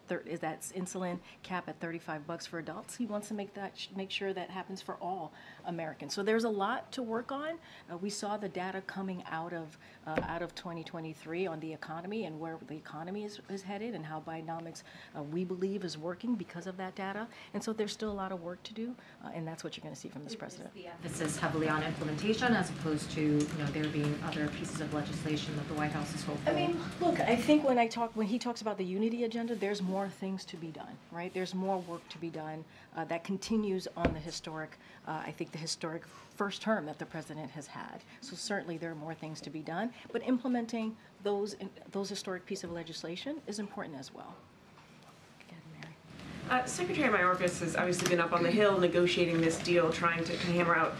[SPEAKER 1] insulin cap at $35 for adults. He wants to make sure that happens for all Americans. So there's a lot to work on. We saw the data coming out of 2023 on the economy and where the economy is headed and how Bidenomics we believe is working because of that data. And so there's still a lot of work to do, and that's what you're going to see from this president.
[SPEAKER 11] Is the emphasis heavily on implementation as opposed to there being other pieces of legislation that the White House is hopeful?
[SPEAKER 1] I mean, look, I think when he talks about the unity agenda, there's more things to be done, right? There's more work to be done that continues on the historic, I think the historic first term that the president has had. So certainly there are more things to be done, but implementing those historic pieces of legislation is important as well.
[SPEAKER 4] Secretary Mayorkas has obviously been up on the Hill negotiating this deal, trying to hammer out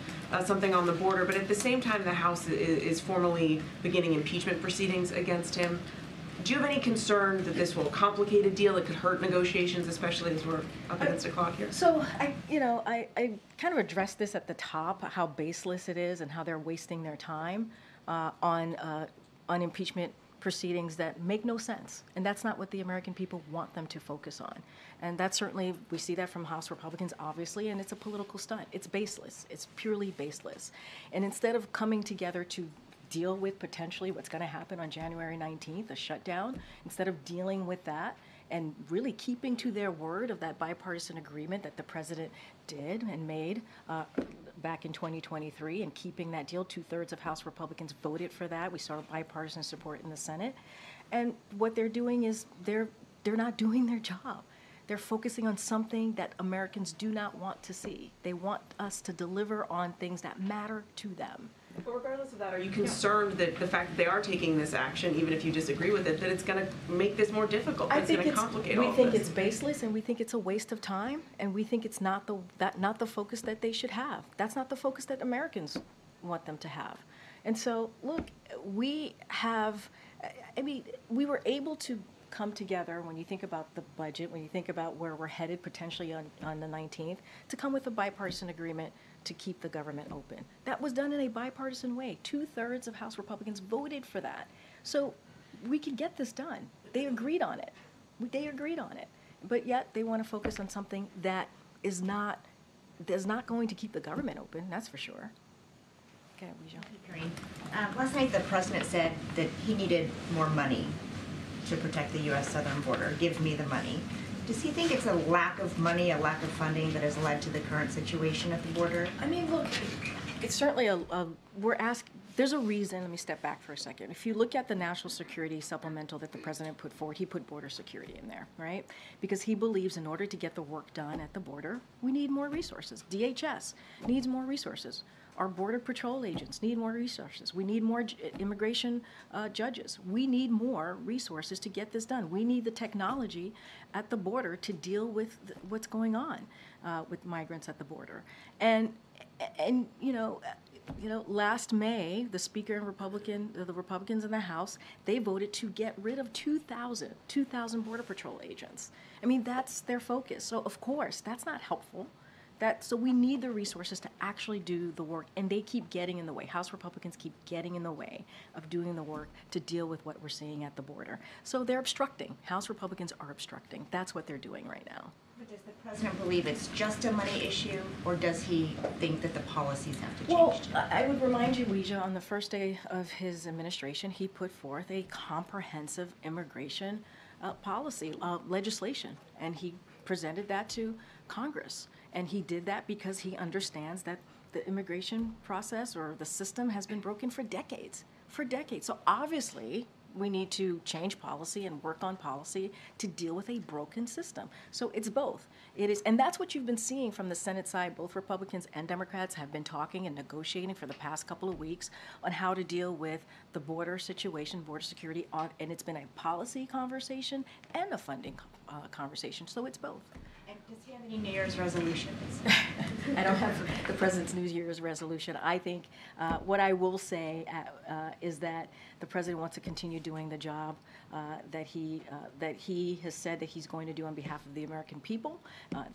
[SPEAKER 4] something on the border, but at the same time the House is formally beginning impeachment proceedings against him. Do you have any concern that this will complicate a deal? It could hurt negotiations, especially as we're up against the clock here?
[SPEAKER 1] So I kind of addressed this at the top, how baseless it is and how they're wasting their time on impeachment proceedings that make no sense. And that's not what the American people want them to focus on. And that's certainly, we see that from House Republicans, obviously, and it's a political stunt. It's baseless. It's purely baseless. And instead of coming together to deal with potentially what's going to happen on January 19th, a shutdown, instead of dealing with that and really keeping to their word of that bipartisan agreement that the president did and made back in 2023 and keeping that deal, 2/3 of House Republicans voted for that. We saw bipartisan support in the Senate. And what they're doing is they're not doing their job. They're focusing on something that Americans do not want to see. They want us to deliver on things that matter to them.
[SPEAKER 4] But regardless of that, are you concerned that the fact that they are taking this action, even if you disagree with it, that it's going to make this more difficult, that it's going to complicate all of this?
[SPEAKER 1] We think it's baseless, and we think it's a waste of time, and we think it's not the focus that they should have. That's not the focus that Americans want them to have. And so, look, we were able to come together when you think about the budget, when you think about where we're headed potentially on the 19th, to come with a bipartisan agreement to keep the government open. That was done in a bipartisan way. 2/3 of House Republicans voted for that. So we could get this done. They agreed on it. But yet they want to focus on something that is not going to keep the government open, that's for sure. Okay,
[SPEAKER 7] Karine. Last night the president said that he needed more money to protect the U.S. southern border. Give me the money. Does he think it's a lack of money, a lack of funding that has led to the current situation at the border?
[SPEAKER 1] I mean, look, it's certainly there's a reason. Let me step back for a second. If you look at the national security supplemental that the president put forward, he put border security in there, right? Because he believes in order to get the work done at the border, we need more resources. DHS needs more resources. Our Border Patrol agents need more resources. We need more immigration judges. We need more resources to get this done. We need the technology at the border to deal with what's going on with migrants at the border. And last May, the Speaker and the Republicans in the House, they voted to get rid of 2,000 Border Patrol agents. I mean, that's their focus. So of course, that's not helpful. So we need the resources to actually do the work, and they keep getting in the way. House Republicans keep getting in the way of doing the work to deal with what we're seeing at the border. So they're obstructing. House Republicans are obstructing. That's what they're doing right now.
[SPEAKER 7] But does the president believe it's just a money issue, or does he think that the policies have to change?
[SPEAKER 1] Well, I would remind you, Weijia, on the first day of his administration, he put forth a comprehensive immigration policy, legislation, and he presented that to Congress. And he did that because he understands that the immigration process or the system has been broken for decades. So obviously, we need to change policy and work on policy to deal with a broken system. So it's both. It is, and that's what you've been seeing from the Senate side. Both Republicans and Democrats have been talking and negotiating for the past couple of weeks on how to deal with the border situation, border security, and it's been a policy conversation and a funding conversation. So it's both.
[SPEAKER 7] And does he have any New Year's resolutions?
[SPEAKER 1] I don't have the president's New Year's resolution. I think what I will say is that the president wants to continue doing the job that he has said that he's going to do on behalf of the American people.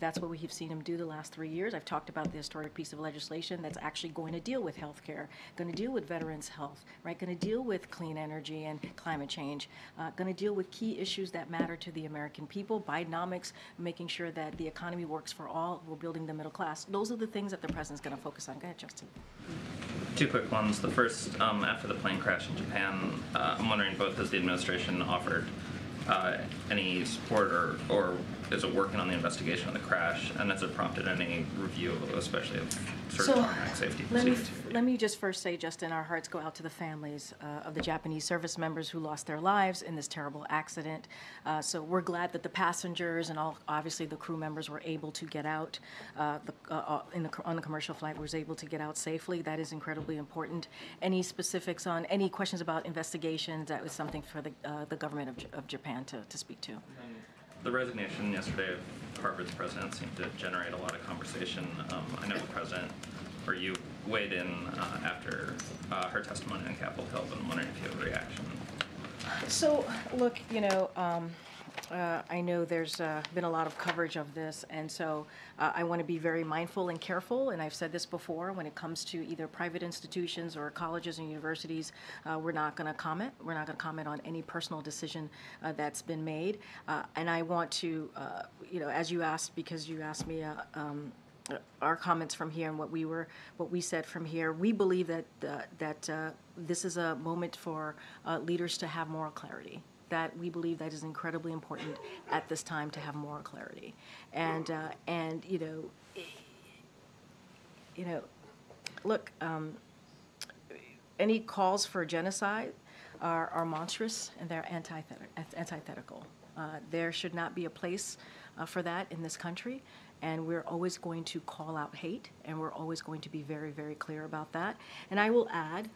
[SPEAKER 1] That's what we've seen him do the last 3 years. I've talked about the historic piece of legislation that's actually going to deal with health care, going to deal with veterans' health, right? Going to deal with clean energy and climate change, going to deal with key issues that matter to the American people, Bidenomics, making sure that the economy works for all, we're building the middle class. Those are the things that the president's going to focus on. Go ahead, Justin.
[SPEAKER 10] Two quick ones. The first, after the plane crash in Japan, I'm wondering both has the administration offered any support or is it working on the investigation of the crash, and has it prompted any review, especially of sort of tarmac safety procedures?
[SPEAKER 1] Let me just first say, Justin, our hearts go out to the families of the Japanese service members who lost their lives in this terrible accident. So we're glad that the passengers and obviously the crew members were able to get out on the commercial flight, was able to get out safely. That is incredibly important. Any specifics on any questions about investigations, that was something for the government of Japan to speak to.
[SPEAKER 10] The resignation yesterday of Harvard's president seemed to generate a lot of conversation. I know the president, or you, weighed in after her testimony on Capitol Hill, but I'm wondering if you have a reaction.
[SPEAKER 1] So, look, I know there's been a lot of coverage of this, and so I want to be very mindful and careful, and I've said this before, when it comes to either private institutions or colleges and universities, we're not going to comment. We're not going to comment on any personal decision that's been made. And I want to, as you asked, because you asked me our comments from here and what we said from here, we believe that this is a moment for leaders to have moral clarity. That we believe that is incredibly important at this time to have moral clarity, and look, any calls for genocide are monstrous and they're antithetical. There should not be a place for that in this country, and we're always going to call out hate, and we're always going to be very, very clear about that. And I will add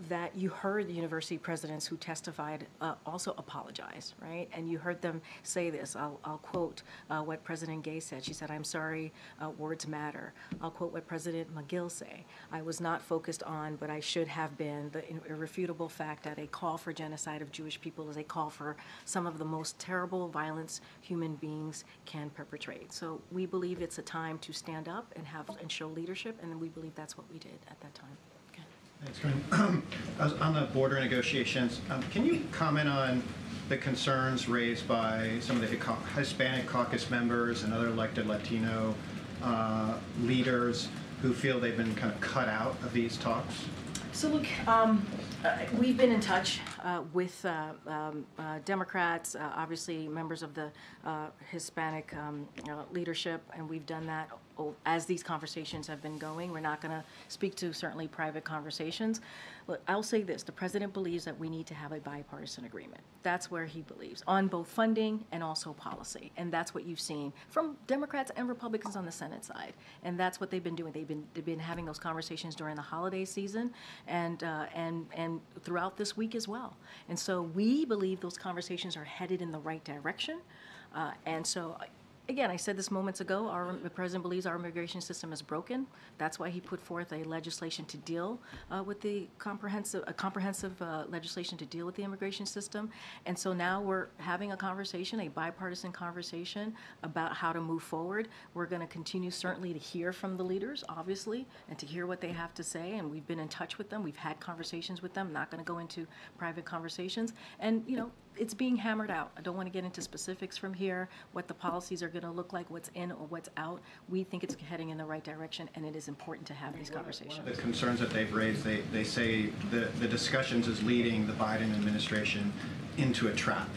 [SPEAKER 1] that you heard the university presidents who testified also apologize, right? And you heard them say this. I'll quote what President Gay said. She said, "I'm sorry, words matter." I'll quote what President McGill say. "I was not focused on, but I should have been, the irrefutable fact that a call for genocide of Jewish people is a call for some of the most terrible violence human beings can perpetrate." So we believe it's a time to stand up and show leadership, and we believe that's what we did at that time. Okay.
[SPEAKER 13] Thanks, Karine. On the border negotiations, can you comment on the concerns raised by some of the Hispanic caucus members and other elected Latino leaders who feel they've been kind of cut out of these talks?
[SPEAKER 1] So look, we've been in touch with Democrats, obviously members of the Hispanic leadership, and we've done that as these conversations have been going. We're not going to speak to certainly private conversations. Look, I'll say this, the president believes that we need to have a bipartisan agreement. That's where he believes, on both funding and also policy. And that's what you've seen from Democrats and Republicans on the Senate side. And that's what they've been doing. They've been having those conversations during the holiday season and throughout this week as well. And so we believe those conversations are headed in the right direction. And so, again, I said this moments ago, the president believes our immigration system is broken. That's why he put forth a legislation to deal with the comprehensive legislation to deal with the immigration system. And so now we're having a conversation, a bipartisan conversation about how to move forward. We're going to continue certainly to hear from the leaders, obviously, and to hear what they have to say. And we've been in touch with them. We've had conversations with them. I'm not going to go into private conversations. And, it's being hammered out. I don't want to get into specifics from here, what the policies are going to look like, what's in or what's out. We think it's heading in the right direction, and it is important to have these conversations.
[SPEAKER 13] One of the concerns that they've raised, they say the discussions is leading the Biden administration into a trap,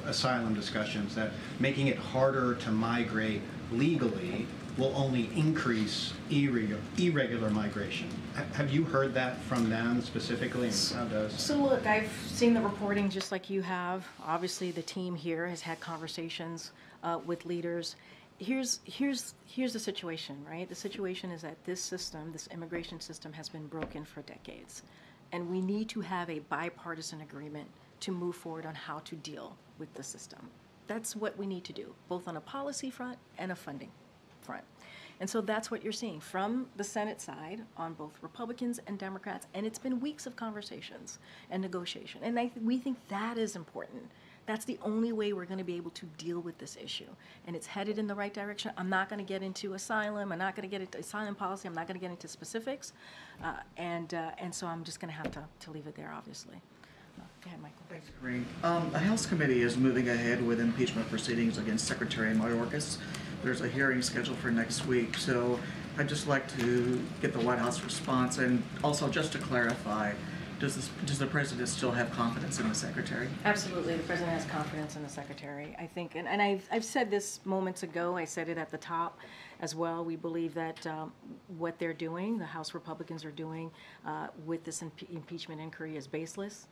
[SPEAKER 13] asylum discussions, that making it harder to migrate legally will only increase irregular migration. Have you heard that from them specifically, and how does?
[SPEAKER 1] So look, I've seen the reporting just like you have. Obviously, the team here has had conversations with leaders. Here's the situation, right? The situation is that this system, this immigration system, has been broken for decades, and we need to have a bipartisan agreement to move forward on how to deal with the system. That's what we need to do, both on a policy front and a funding front. And so that's what you're seeing from the Senate side on both Republicans and Democrats, and it's been weeks of conversations and negotiation. And we think that is important. That's the only way we're going to be able to deal with this issue. And it's headed in the right direction. I'm not going to get into asylum. I'm not going to get into asylum policy. I'm not going to get into specifics. And so I'm just going to have to leave it there, obviously. Go ahead, Michael.
[SPEAKER 19] Thanks, Karine. The House committee is moving ahead with impeachment proceedings against Secretary Mayorkas. There's a hearing scheduled for next week, so I'd just like to get the White House response, and also just to clarify, does the president still have confidence in the secretary?
[SPEAKER 1] Absolutely, the president has confidence in the secretary. I think, and I've said this moments ago. I said it at the top as well. We believe that what they're doing, the House Republicans are doing with this impeachment inquiry, is baseless.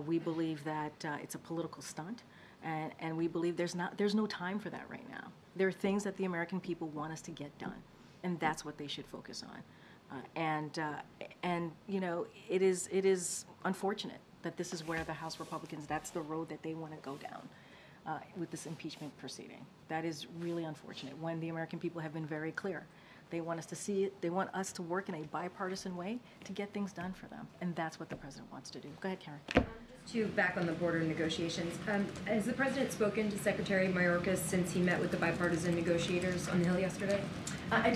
[SPEAKER 1] We believe that it's a political stunt, and we believe there's no time for that right now. There are things that the American people want us to get done, and that's what they should focus on. And you know, it is unfortunate that this is where the House Republicans, that's the road that they want to go down with this impeachment proceeding. That is really unfortunate when the American people have been very clear. They want us to see it, they want us to work in a bipartisan way to get things done for them, and that's what the president wants to do. Go ahead, Karen.
[SPEAKER 20] Back on the border negotiations, has the president spoken to Secretary Mayorkas since he met with the bipartisan negotiators on the Hill yesterday?
[SPEAKER 1] I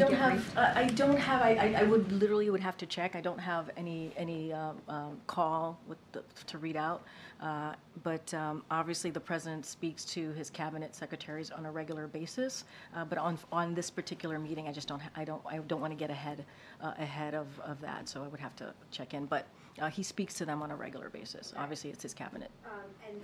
[SPEAKER 1] would literally have to check. I don't have any call to read out. But obviously the president speaks to his cabinet secretaries on a regular basis. But on this particular meeting, I don't want to get ahead of that. So I would have to check in. But he speaks to them on a regular basis. Obviously, it's his cabinet.
[SPEAKER 20] And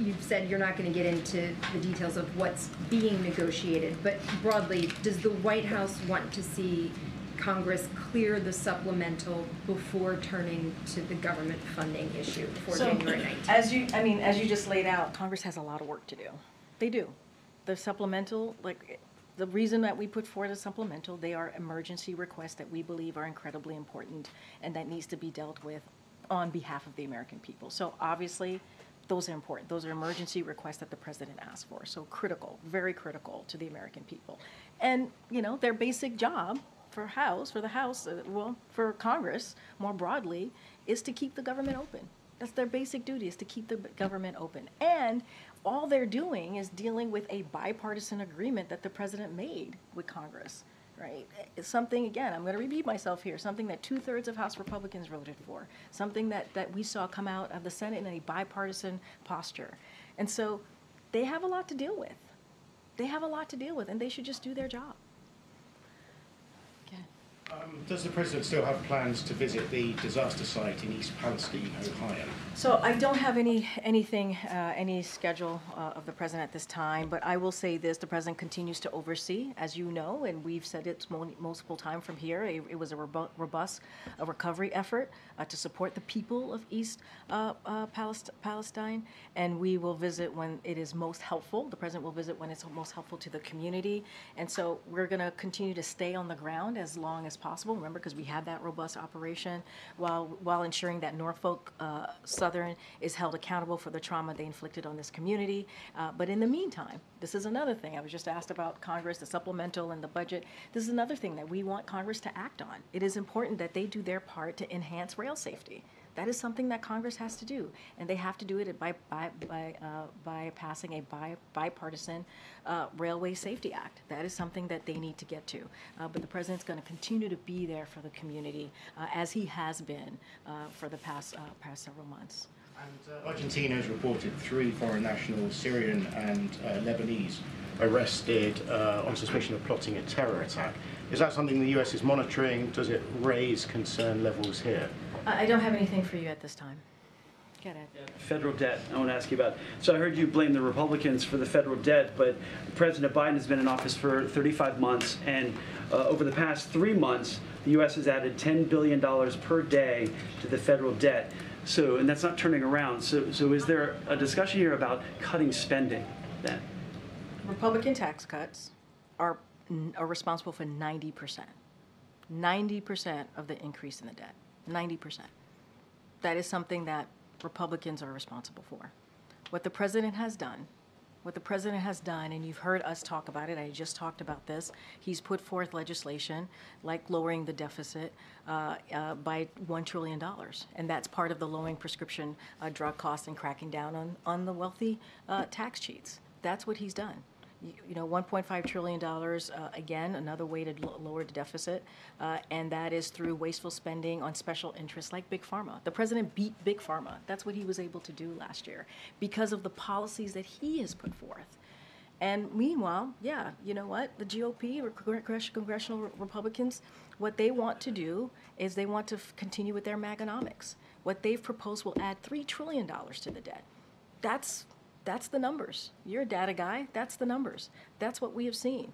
[SPEAKER 20] you've said you're not going to get into the details of what's being negotiated, but broadly, does the White House want to see Congress clear the supplemental before turning to the government funding issue before January 19th?
[SPEAKER 1] As you just laid out, Congress has a lot of work to do. They do. The supplemental, the reason that we put forward a supplemental, they are emergency requests that we believe are incredibly important and that needs to be dealt with on behalf of the American people. So obviously, those are important. Those are emergency requests that the president asked for. So critical, very critical to the American people. And, you know, their basic job for for Congress more broadly, is to keep the government open. That's their basic duty, is to keep the government open. And all they're doing is dealing with a bipartisan agreement that the president made with Congress, right? It's something, again, I'm going to repeat myself here, something that 2/3 of House Republicans voted for, something that we saw come out of the Senate in a bipartisan posture. And so they have a lot to deal with. They have a lot to deal with, and they should just do their job.
[SPEAKER 21] Does the president still have plans to visit the disaster site in East Palestine, Ohio?
[SPEAKER 1] So I don't have any schedule of the president at this time, but I will say this: the president continues to oversee, as you know, and we've said it multiple times from here. It was a robust recovery effort to support the people of East Palestine, and we will visit when it is most helpful. The president will visit when it's most helpful to the community, and so we're going to continue to stay on the ground as long as possible. Remember, because we have that robust operation, while ensuring that Norfolk Southern is held accountable for the trauma they inflicted on this community. But in the meantime, this is another thing. I was just asked about Congress, the supplemental and the budget. This is another thing that we want Congress to act on. It is important that they do their part to enhance rail safety. That is something that Congress has to do, and they have to do it by passing a bipartisan Railway Safety Act. That is something that they need to get to. But the president's going to continue to be there for the community, as he has been for the past several months.
[SPEAKER 21] And Argentina has reported 3 foreign nationals, Syrian and Lebanese, arrested on suspicion of plotting a terror attack. Is that something the US is monitoring? Does it raise concern levels here?
[SPEAKER 1] I don't have anything for you at this time. Get it.
[SPEAKER 6] Federal debt, I want to ask you about. So I heard you blame the Republicans for the federal debt, but President Biden has been in office for 35 months, and over the past 3 months, the U.S. has added $10 billion per day to the federal debt. So, and that's not turning around. So is there a discussion here about cutting spending then?
[SPEAKER 1] Republican tax cuts are responsible for 90%. 90% of the increase in the debt. 90%. That is something that Republicans are responsible for. What the president has done, and you've heard us talk about it, I just talked about this, he's put forth legislation like lowering the deficit by $1 trillion. And that's part of the lowering prescription drug costs and cracking down on the wealthy tax cheats. That's what he's done. You know, $1.5 trillion, again, another way to lower the deficit, and that is through wasteful spending on special interests like Big Pharma. The president beat Big Pharma. That's what he was able to do last year because of the policies that he has put forth. And meanwhile, yeah, you know what? The GOP, or congressional Republicans, what they want to do is they want to continue with their Maganomics. What they've proposed will add $3 trillion to the debt. That's the numbers. You're a data guy. That's the numbers. That's what we have seen.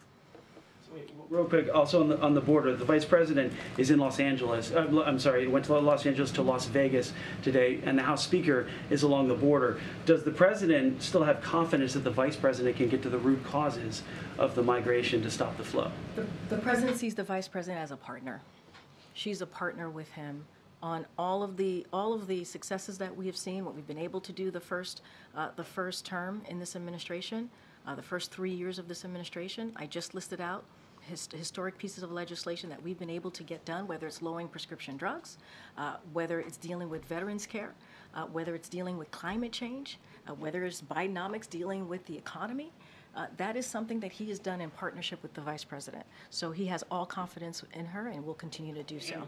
[SPEAKER 6] Real quick, also on the border, the vice president is in Los Angeles. I'm sorry, went to Los Angeles to Las Vegas today, and the House Speaker is along the border. Does the president still have confidence that the vice president can get to the root causes of the migration to stop the flow?
[SPEAKER 1] The president sees the vice president as a partner. She's a partner with him on all of the successes that we have seen, what we've been able to do the first term in this administration, the first 3 years of this administration. I just listed out historic pieces of legislation that we've been able to get done, whether it's lowering prescription drugs, whether it's dealing with veterans care, whether it's dealing with climate change, whether it's Bidenomics dealing with the economy. That is something that he has done in partnership with the vice president. So he has all confidence in her and will continue to do so.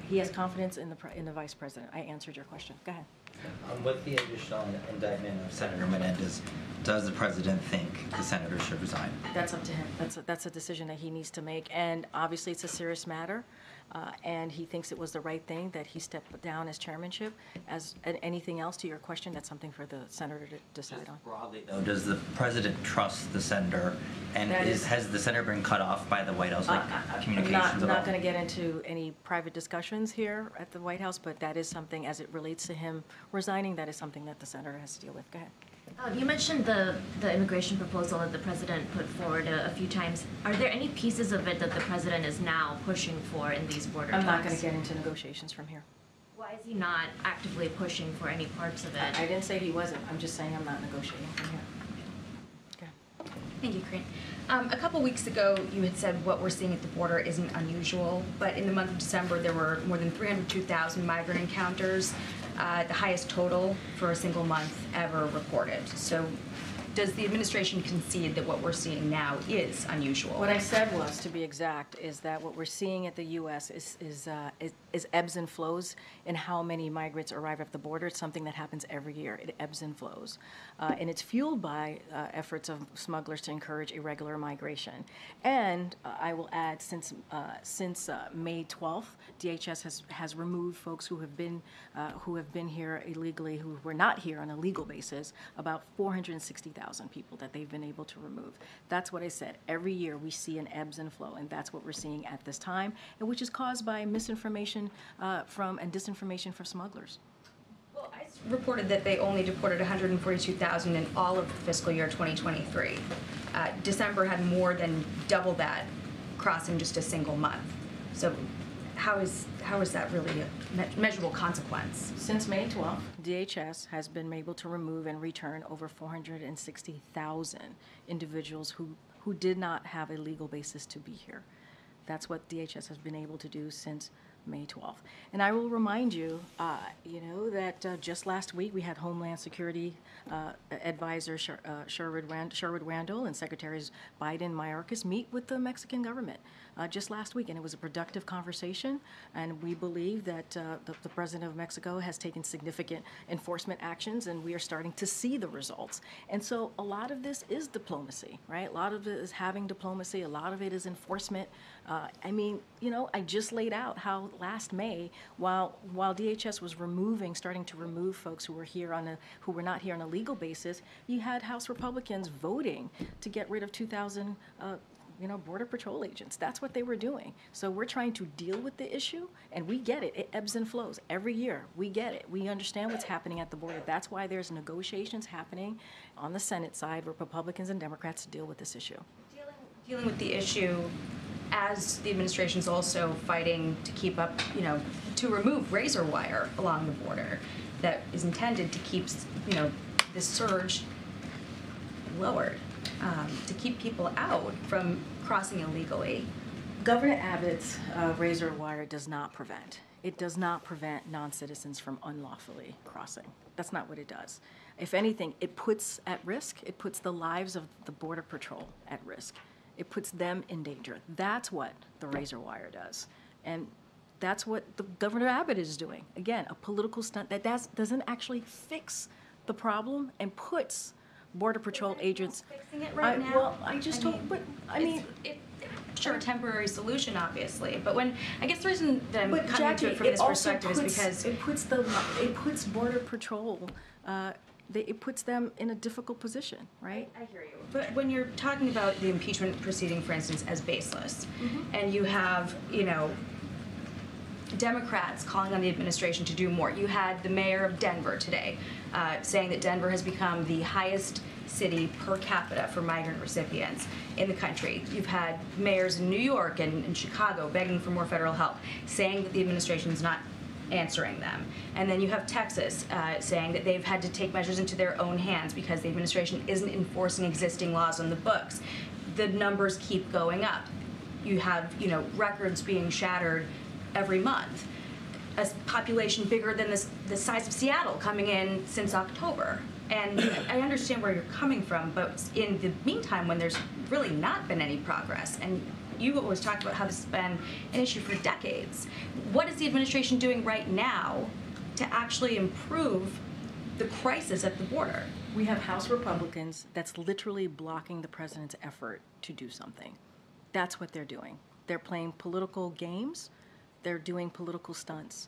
[SPEAKER 1] He has confidence in the vice president. I answered your question. Go ahead.
[SPEAKER 12] With the additional indictment of Senator Menendez, does the president think the senator should resign?
[SPEAKER 1] That's up to him. That's a decision that he needs to make. And obviously it's a serious matter. And he thinks it was the right thing that he stepped down as chairmanship. As anything else to your question, that's something for the senator to decide on.
[SPEAKER 12] Broadly, though, does the president trust the senator? And has the senator been cut off by the White House, like communications?
[SPEAKER 1] I'm not going to get into any private discussions here at the White House, but that is something, as it relates to him resigning, that is something that the senator has to deal with. Go ahead.
[SPEAKER 22] You mentioned the immigration proposal that the president put forward a few times. Are there any pieces of it that the president is now pushing for in these border talks?
[SPEAKER 1] I'm not going to get into negotiations from here.
[SPEAKER 22] Why is he not actively pushing for any parts of it?
[SPEAKER 1] I didn't say he wasn't. I'm just saying I'm not negotiating from here. Okay.
[SPEAKER 23] Thank you, Karine. A couple weeks ago, you had said what we're seeing at the border isn't unusual, but in the month of December, there were more than 302,000 migrant encounters, the highest total for a single month ever reported. So does the administration concede that what we're seeing now is unusual?
[SPEAKER 1] What I said was, to be exact, is that what we're seeing at the U.S. is ebbs and flows in how many migrants arrive at the border. It's something that happens every year. It ebbs and flows. And it's fueled by efforts of smugglers to encourage irregular migration. And I will add, since May 12th, DHS has removed folks who have been here illegally, who were not here on a legal basis, about 460,000 people that they've been able to remove. That's what I said. Every year we see an ebbs and flow, and that's what we're seeing at this time, and which is caused by misinformation and disinformation from smugglers.
[SPEAKER 23] Well, ICE reported that they only deported 142,000 in all of fiscal year 2023. December had more than double that cross in just a single month. So how is that really a measurable consequence?
[SPEAKER 1] Since May 12th, DHS has been able to remove and return over 460,000 individuals who did not have a legal basis to be here. That's what DHS has been able to do since May 12th. And I will remind you, that just last week we had Homeland Security Advisor Sherwood Randall and Secretaries Biden and Mayorkas meet with the Mexican government just last week, and it was a productive conversation. And we believe that the President of Mexico has taken significant enforcement actions, and we are starting to see the results. And so a lot of this is diplomacy, right? A lot of it is having diplomacy. A lot of it is enforcement I mean, I just laid out how last May, while DHS was starting to remove folks who were not here on a legal basis, you had House Republicans voting to get rid of 2,000 Border Patrol agents. That's what they were doing. So we're trying to deal with the issue, and we get it. It ebbs and flows every year. We get it. We understand what's happening at the border. That's why there's negotiations happening on the Senate side with Republicans and Democrats to deal with this issue.
[SPEAKER 23] Dealing with the issue as the administration's also fighting to keep up, to remove razor wire along the border that is intended to keep, this surge lowered. To keep people out from crossing illegally.
[SPEAKER 1] Governor Abbott's razor wire does not prevent. It does not prevent non-citizens from unlawfully crossing. That's not what it does. If anything, it puts at risk, it puts the lives of the Border Patrol at risk. It puts them in danger. That's what the razor wire does. And that's what the Governor Abbott is doing. Again, a political stunt that doesn't actually fix the problem and puts Border Patrol agents
[SPEAKER 23] fixing it right now.
[SPEAKER 1] Well, I just hope, but I mean,
[SPEAKER 23] sure, a temporary solution, obviously. But I guess the reason that I'm coming
[SPEAKER 1] Jackie,
[SPEAKER 23] to it from this perspective is because
[SPEAKER 1] it puts Border Patrol, it puts them in a difficult position, right?
[SPEAKER 23] I hear you. But when you're talking about the impeachment proceeding, for instance, as baseless, and you have, Democrats calling on the administration to do more. You had the mayor of Denver today saying that Denver has become the highest city per capita for migrant recipients in the country. You've had mayors in New York and Chicago begging for more federal help, saying that the administration is not answering them. And then you have Texas saying that they've had to take measures into their own hands because the administration isn't enforcing existing laws on the books. The numbers keep going up. You have, records being shattered every month. A population bigger than the size of Seattle coming in since October. And I understand where you're coming from, but in the meantime, when there's really not been any progress, and you always talked about how this has been an issue for decades, what is the administration doing right now to actually improve the crisis at the border?
[SPEAKER 1] We have House Republicans that's literally blocking the president's effort to do something. That's what they're doing. They're playing political games. They're doing political stunts.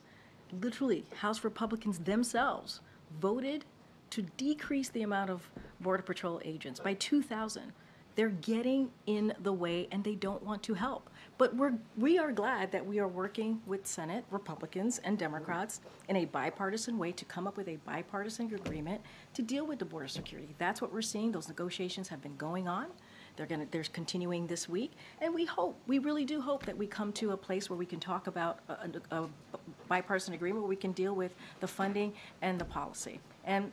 [SPEAKER 1] Literally, House Republicans themselves voted to decrease the amount of Border Patrol agents by 2,000. They're getting in the way and they don't want to help. But we are glad that we are working with Senate Republicans and Democrats in a bipartisan way to come up with a bipartisan agreement to deal with the border security. That's what we're seeing. Those negotiations have been going on. They're continuing this week, and we really do hope that we come to a place where we can talk about a bipartisan agreement where we can deal with the funding and the policy. And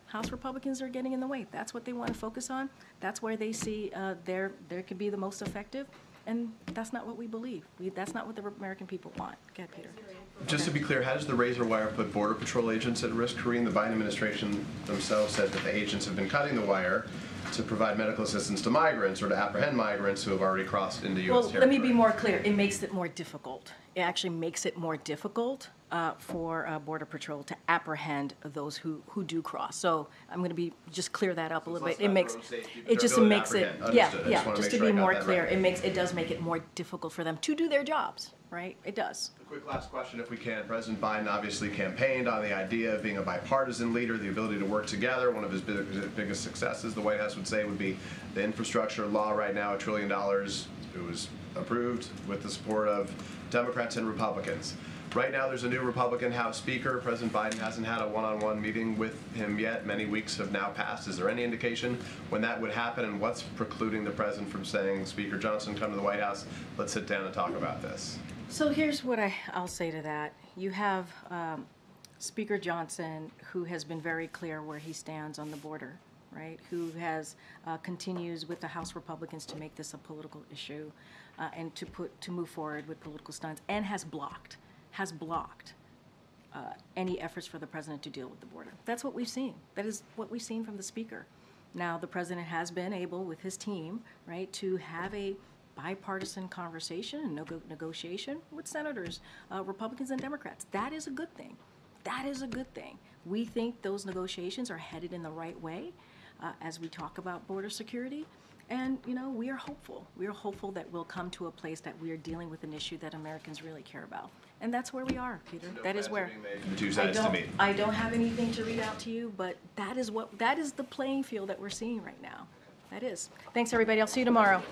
[SPEAKER 1] House Republicans are getting in the way. That's what they want to focus on. That's where they see there could be the most effective, and that's not what we believe. That's not what the American people want. Go ahead, Peter.
[SPEAKER 8] Just to be clear, how does the razor wire put Border Patrol agents at risk, Karine? The Biden administration themselves said that the agents have been cutting the wire to provide medical assistance to migrants or to apprehend migrants who have already crossed into U.S. territory.
[SPEAKER 1] Let me be more clear. It makes it more difficult. It actually makes it more difficult for Border Patrol to apprehend those who do cross. So I'm going to just clear that up a little bit. Just makes it just to be more clear. It does make it more difficult for them to do their jobs, right? It does.
[SPEAKER 8] A quick last question, if we can. President Biden obviously campaigned on the idea of being a bipartisan leader, the ability to work together. One of his biggest successes, the White House would say, would be the infrastructure law right now, $1 trillion. It was approved with the support of Democrats and Republicans. Right now, there's a new Republican House Speaker. President Biden hasn't had a one-on-one meeting with him yet. Many weeks have now passed. Is there any indication when that would happen, and what's precluding the president from saying, Speaker Johnson, come to the White House, let's sit down and talk about this?
[SPEAKER 1] So here's what I'll say to that. You have Speaker Johnson, who has been very clear where he stands on the border, right? Who has continues with the House Republicans to make this a political issue and to move forward with political stunts, and has blocked any efforts for the president to deal with the border. That's what we've seen. That is what we've seen from the speaker. Now, the president has been able, with his team, right, to have a bipartisan conversation and negotiation with senators, Republicans and Democrats. That is a good thing. That is a good thing. We think those negotiations are headed in the right way as we talk about border security. And, you know, we are hopeful. We are hopeful that we'll come to a place that we are dealing with an issue that Americans really care about. And that's where we are, Peter.
[SPEAKER 8] No
[SPEAKER 1] that is
[SPEAKER 8] plans
[SPEAKER 1] where.
[SPEAKER 8] are being made for the two sides to meet.
[SPEAKER 1] I don't have anything to read out to you, but that is the playing field that we're seeing right now. That is. Thanks, everybody. I'll see you tomorrow.